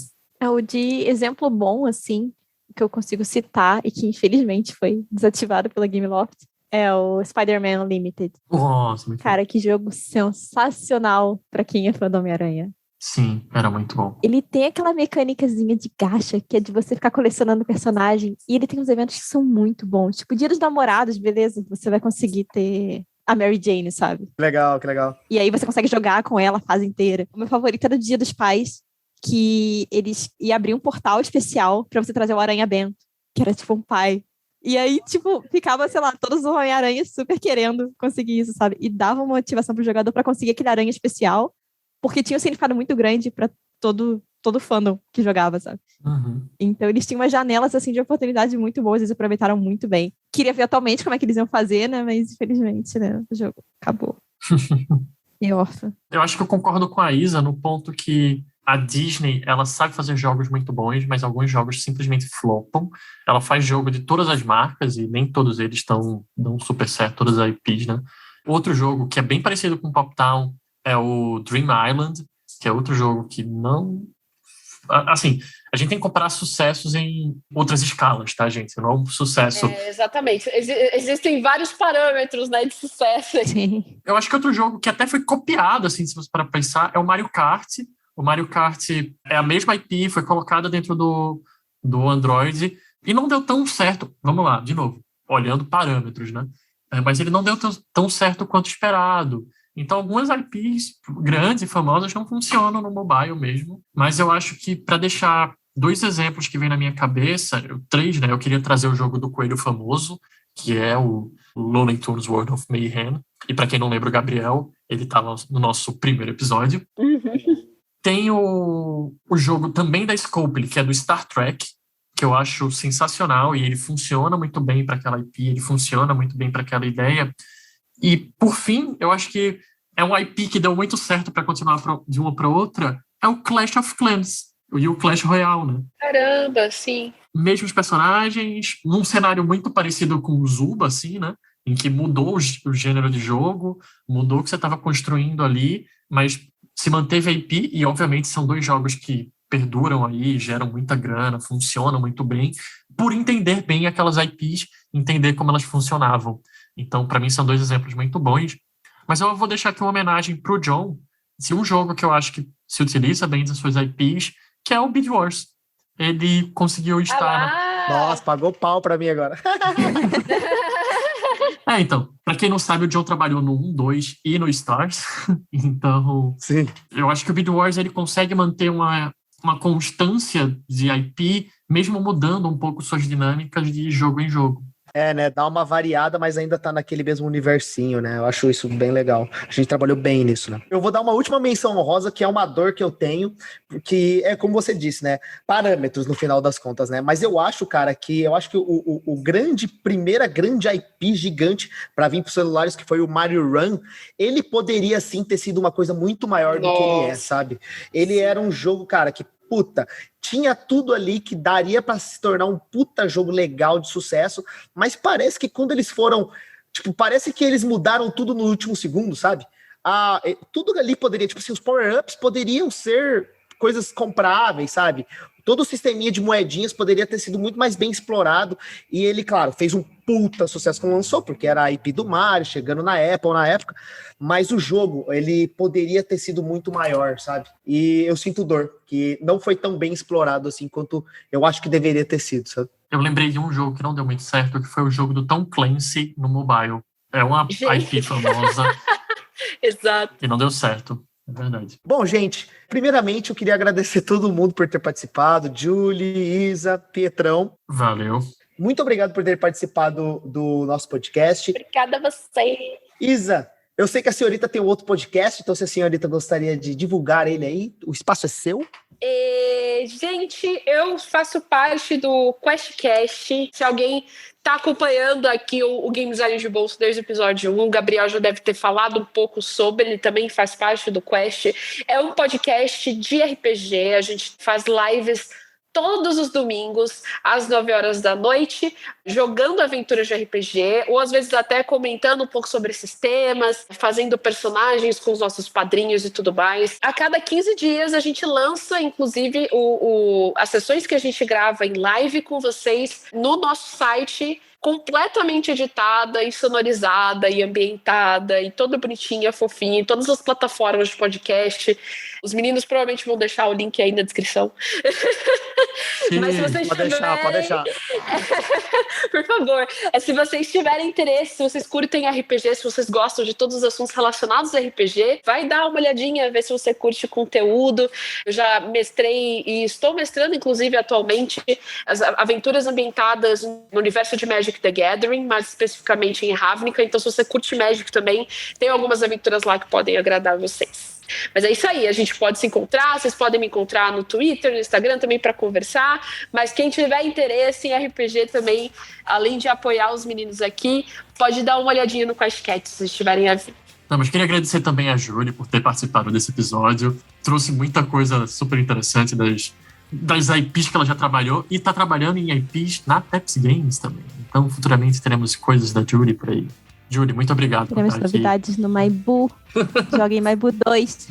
O de exemplo bom, assim, que eu consigo citar e que infelizmente foi desativado pela Gameloft, é o Spider-Man Unlimited. Nossa, muito Cara, que jogo sensacional pra quem é fã do Homem-Aranha. Sim, era muito bom. Ele tem aquela mecânicazinha de gacha, que é de você ficar colecionando personagem, e ele tem uns eventos que são muito bons. Tipo, Dia dos Namorados, beleza, você vai conseguir ter a Mary Jane, sabe? Legal, que legal. E aí você consegue jogar com ela a fase inteira. O meu favorito era o Dia dos Pais, que eles iam abrir um portal especial pra você trazer o Aranha Bento, que era tipo um pai. E aí, tipo, ficava, sei lá, todos os Homem-Aranhas super querendo conseguir isso, sabe? E dava uma motivação pro jogador pra conseguir aquele aranha especial, porque tinha um significado muito grande pra todo fandom que jogava, sabe? Então eles tinham umas janelas, assim, de oportunidade muito boas, eles aproveitaram muito bem. Queria ver atualmente como é que eles iam fazer, né? Mas, infelizmente, né? O jogo acabou. E órfã. Eu acho que eu concordo com a Isa no ponto que a Disney, ela sabe fazer jogos muito bons, mas alguns jogos simplesmente flopam. Ela faz jogo de todas as marcas e nem todos eles dão super certo, todas as IPs, né? Outro jogo que é bem parecido com Pop Town é o Dream Island, que é outro jogo que não... Assim, a gente tem que comparar sucessos em outras escalas, tá, gente? Não é um sucesso... Exatamente. Existem vários parâmetros, né, de sucesso. Sim. Eu acho que outro jogo que até foi copiado, assim, se você parar pra pensar, é o Mario Kart. O Mario Kart é a mesma IP, foi colocada dentro do Android e não deu tão certo. Vamos lá, de novo, olhando parâmetros, né? Mas ele não deu tão certo quanto esperado. Então, algumas IPs grandes e famosas não funcionam no mobile mesmo. Mas eu acho que, para deixar 2 exemplos que vem na minha cabeça, 3, né? Eu queria trazer o jogo do Coelho Famoso, que é o Looney Tunes World of Mayhem. E para quem não lembra o Gabriel, ele estava no nosso primeiro episódio. Tem o jogo também da Scopely, que é do Star Trek, que eu acho sensacional, e ele funciona muito bem para aquela IP, ele funciona muito bem para aquela ideia. E, por fim, eu acho que é um IP que deu muito certo para continuar de uma para outra, é o Clash of Clans, e o Clash Royale, né? Caramba, sim. Mesmos personagens, num cenário muito parecido com o Zuba, assim, né? Em que mudou o gênero de jogo, mudou o que você estava construindo ali, mas se manteve a IP, e obviamente são 2 jogos que perduram aí, geram muita grana, funcionam muito bem, por entender bem aquelas IPs, entender como elas funcionavam. Então, para mim, são 2 exemplos muito bons. Mas eu vou deixar aqui uma homenagem pro John, se um jogo que eu acho que se utiliza bem das suas IPs, que é o Beat Wars. Ele conseguiu estar... Nossa, pagou pau pra mim agora. Então, pra quem não sabe, o John trabalhou no 1, 2 e no Stars. Então, sim, eu acho que o Beat Wars ele consegue manter uma constância de IP, mesmo mudando um pouco suas dinâmicas de jogo em jogo. né? Dá uma variada, mas ainda tá naquele mesmo universinho, né? Eu acho isso bem legal. A gente trabalhou bem nisso, né? Eu vou dar uma última menção honrosa, que é uma dor que eu tenho, porque é como você disse, né? Parâmetros no final das contas, né? Mas eu acho, cara, que primeira grande IP gigante para vir para os celulares, que foi o Mario Run, ele poderia sim ter sido uma coisa muito maior do que ele é, sabe? Ele era um jogo, cara, que tinha tudo ali que daria para se tornar um puta jogo legal de sucesso, mas parece que quando eles foram, parece que eles mudaram tudo no último segundo, sabe? Tudo ali poderia, assim, os power-ups poderiam ser coisas compráveis, sabe? Todo o sisteminha de moedinhas poderia ter sido muito mais bem explorado, e ele, claro, fez um puta sucesso quando lançou, porque era a IP do Mario, chegando na Apple na época, mas o jogo, ele poderia ter sido muito maior, sabe? E eu sinto dor, que não foi tão bem explorado assim quanto eu acho que deveria ter sido, sabe? Eu lembrei de um jogo que não deu muito certo, que foi o jogo do Tom Clancy no mobile. É uma IP famosa. Exato. E não deu certo. É verdade. Bom, gente, primeiramente eu queria agradecer todo mundo por ter participado, Julie, Isa, Pietrão. Valeu. Muito obrigado por ter participado do nosso podcast. Obrigada a você. Isa, eu sei que a senhorita tem um outro podcast, então se a senhorita gostaria de divulgar ele aí, o espaço é seu. Gente, eu faço parte do QuestCast. Se alguém tá acompanhando aqui o Game Design de Bolso desde o episódio 1, o Gabriel já deve ter falado um pouco sobre, ele também faz parte do Quest. É um podcast de RPG, a gente faz lives todos os domingos, às 9h da noite, jogando aventuras de RPG, ou às vezes até comentando um pouco sobre esses temas, fazendo personagens com os nossos padrinhos e tudo mais. A cada 15 dias a gente lança, inclusive, as sessões que a gente grava em live com vocês no nosso site, completamente editada e sonorizada e ambientada e toda bonitinha, fofinha, em todas as plataformas de podcast. Os meninos provavelmente vão deixar o link aí na descrição. Mas se vocês pode deixar. Por favor, se vocês tiverem interesse, se vocês curtem RPG, se vocês gostam de todos os assuntos relacionados a RPG, vai dar uma olhadinha, ver se você curte o conteúdo. Eu já mestrei e estou mestrando, inclusive, atualmente, as aventuras ambientadas no universo de Magic the Gathering, mais especificamente em Ravnica. Então, se você curte Magic também, tem algumas aventuras lá que podem agradar vocês. Mas é isso aí, a gente pode se encontrar, vocês podem me encontrar no Twitter, no Instagram também para conversar, mas quem tiver interesse em RPG também, além de apoiar os meninos aqui, pode dar uma olhadinha no QuestCast se estiverem a vir. Não, mas queria agradecer também a Júlia por ter participado desse episódio, trouxe muita coisa super interessante das IPs que ela já trabalhou e está trabalhando em IPs na Peps Games também, então futuramente teremos coisas da Júlia por aí. Júlia, muito obrigado por estar aqui. Teremos novidades no Maibu. Joguem Maibu 2.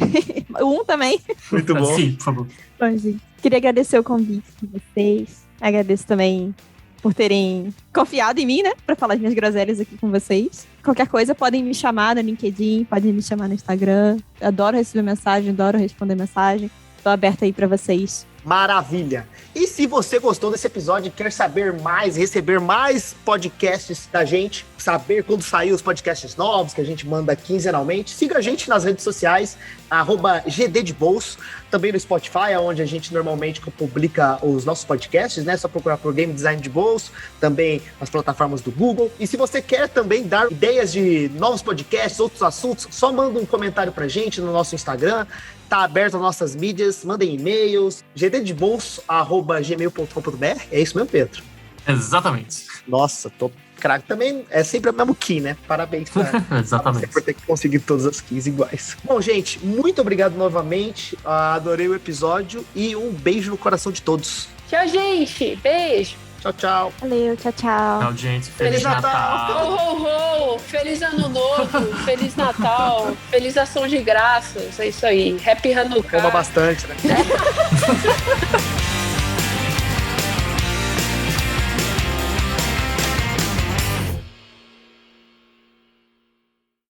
1 também. Muito bom. Sim, por favor. Bom, gente, queria agradecer o convite de vocês. Agradeço também por terem confiado em mim, né? Pra falar as minhas groselhas aqui com vocês. Qualquer coisa, podem me chamar no LinkedIn, podem me chamar no Instagram. Eu adoro receber mensagem, adoro responder mensagem. Tô aberta aí pra vocês. Maravilha! E se você gostou desse episódio e quer saber mais, receber mais podcasts da gente, saber quando sair os podcasts novos que a gente manda quinzenalmente, siga a gente nas redes sociais, @GDDebolso, também no Spotify, onde a gente normalmente publica os nossos podcasts, né? Só procurar por Game Design de Bolso, também nas plataformas do Google. E se você quer também dar ideias de novos podcasts, outros assuntos, só manda um comentário pra gente no nosso Instagram. Tá aberto as nossas mídias, mandem e-mails, gddebolso@gmail.com.br. É isso mesmo, Pedro? Exatamente. Nossa, tô craque. Também é sempre o mesmo key, né? Parabéns pra Exatamente. você por ter conseguido todas as keys iguais. Bom, gente, muito obrigado novamente. Adorei o episódio e um beijo no coração de todos. Tchau, gente. Beijo. Tchau, tchau. Valeu, tchau, tchau. Tchau, gente. Feliz Natal. Ho, ho, ho. Feliz Ano Novo. Feliz Natal. Feliz Ação de Graças. É isso aí. Happy Hanukkah. Coma bastante, né?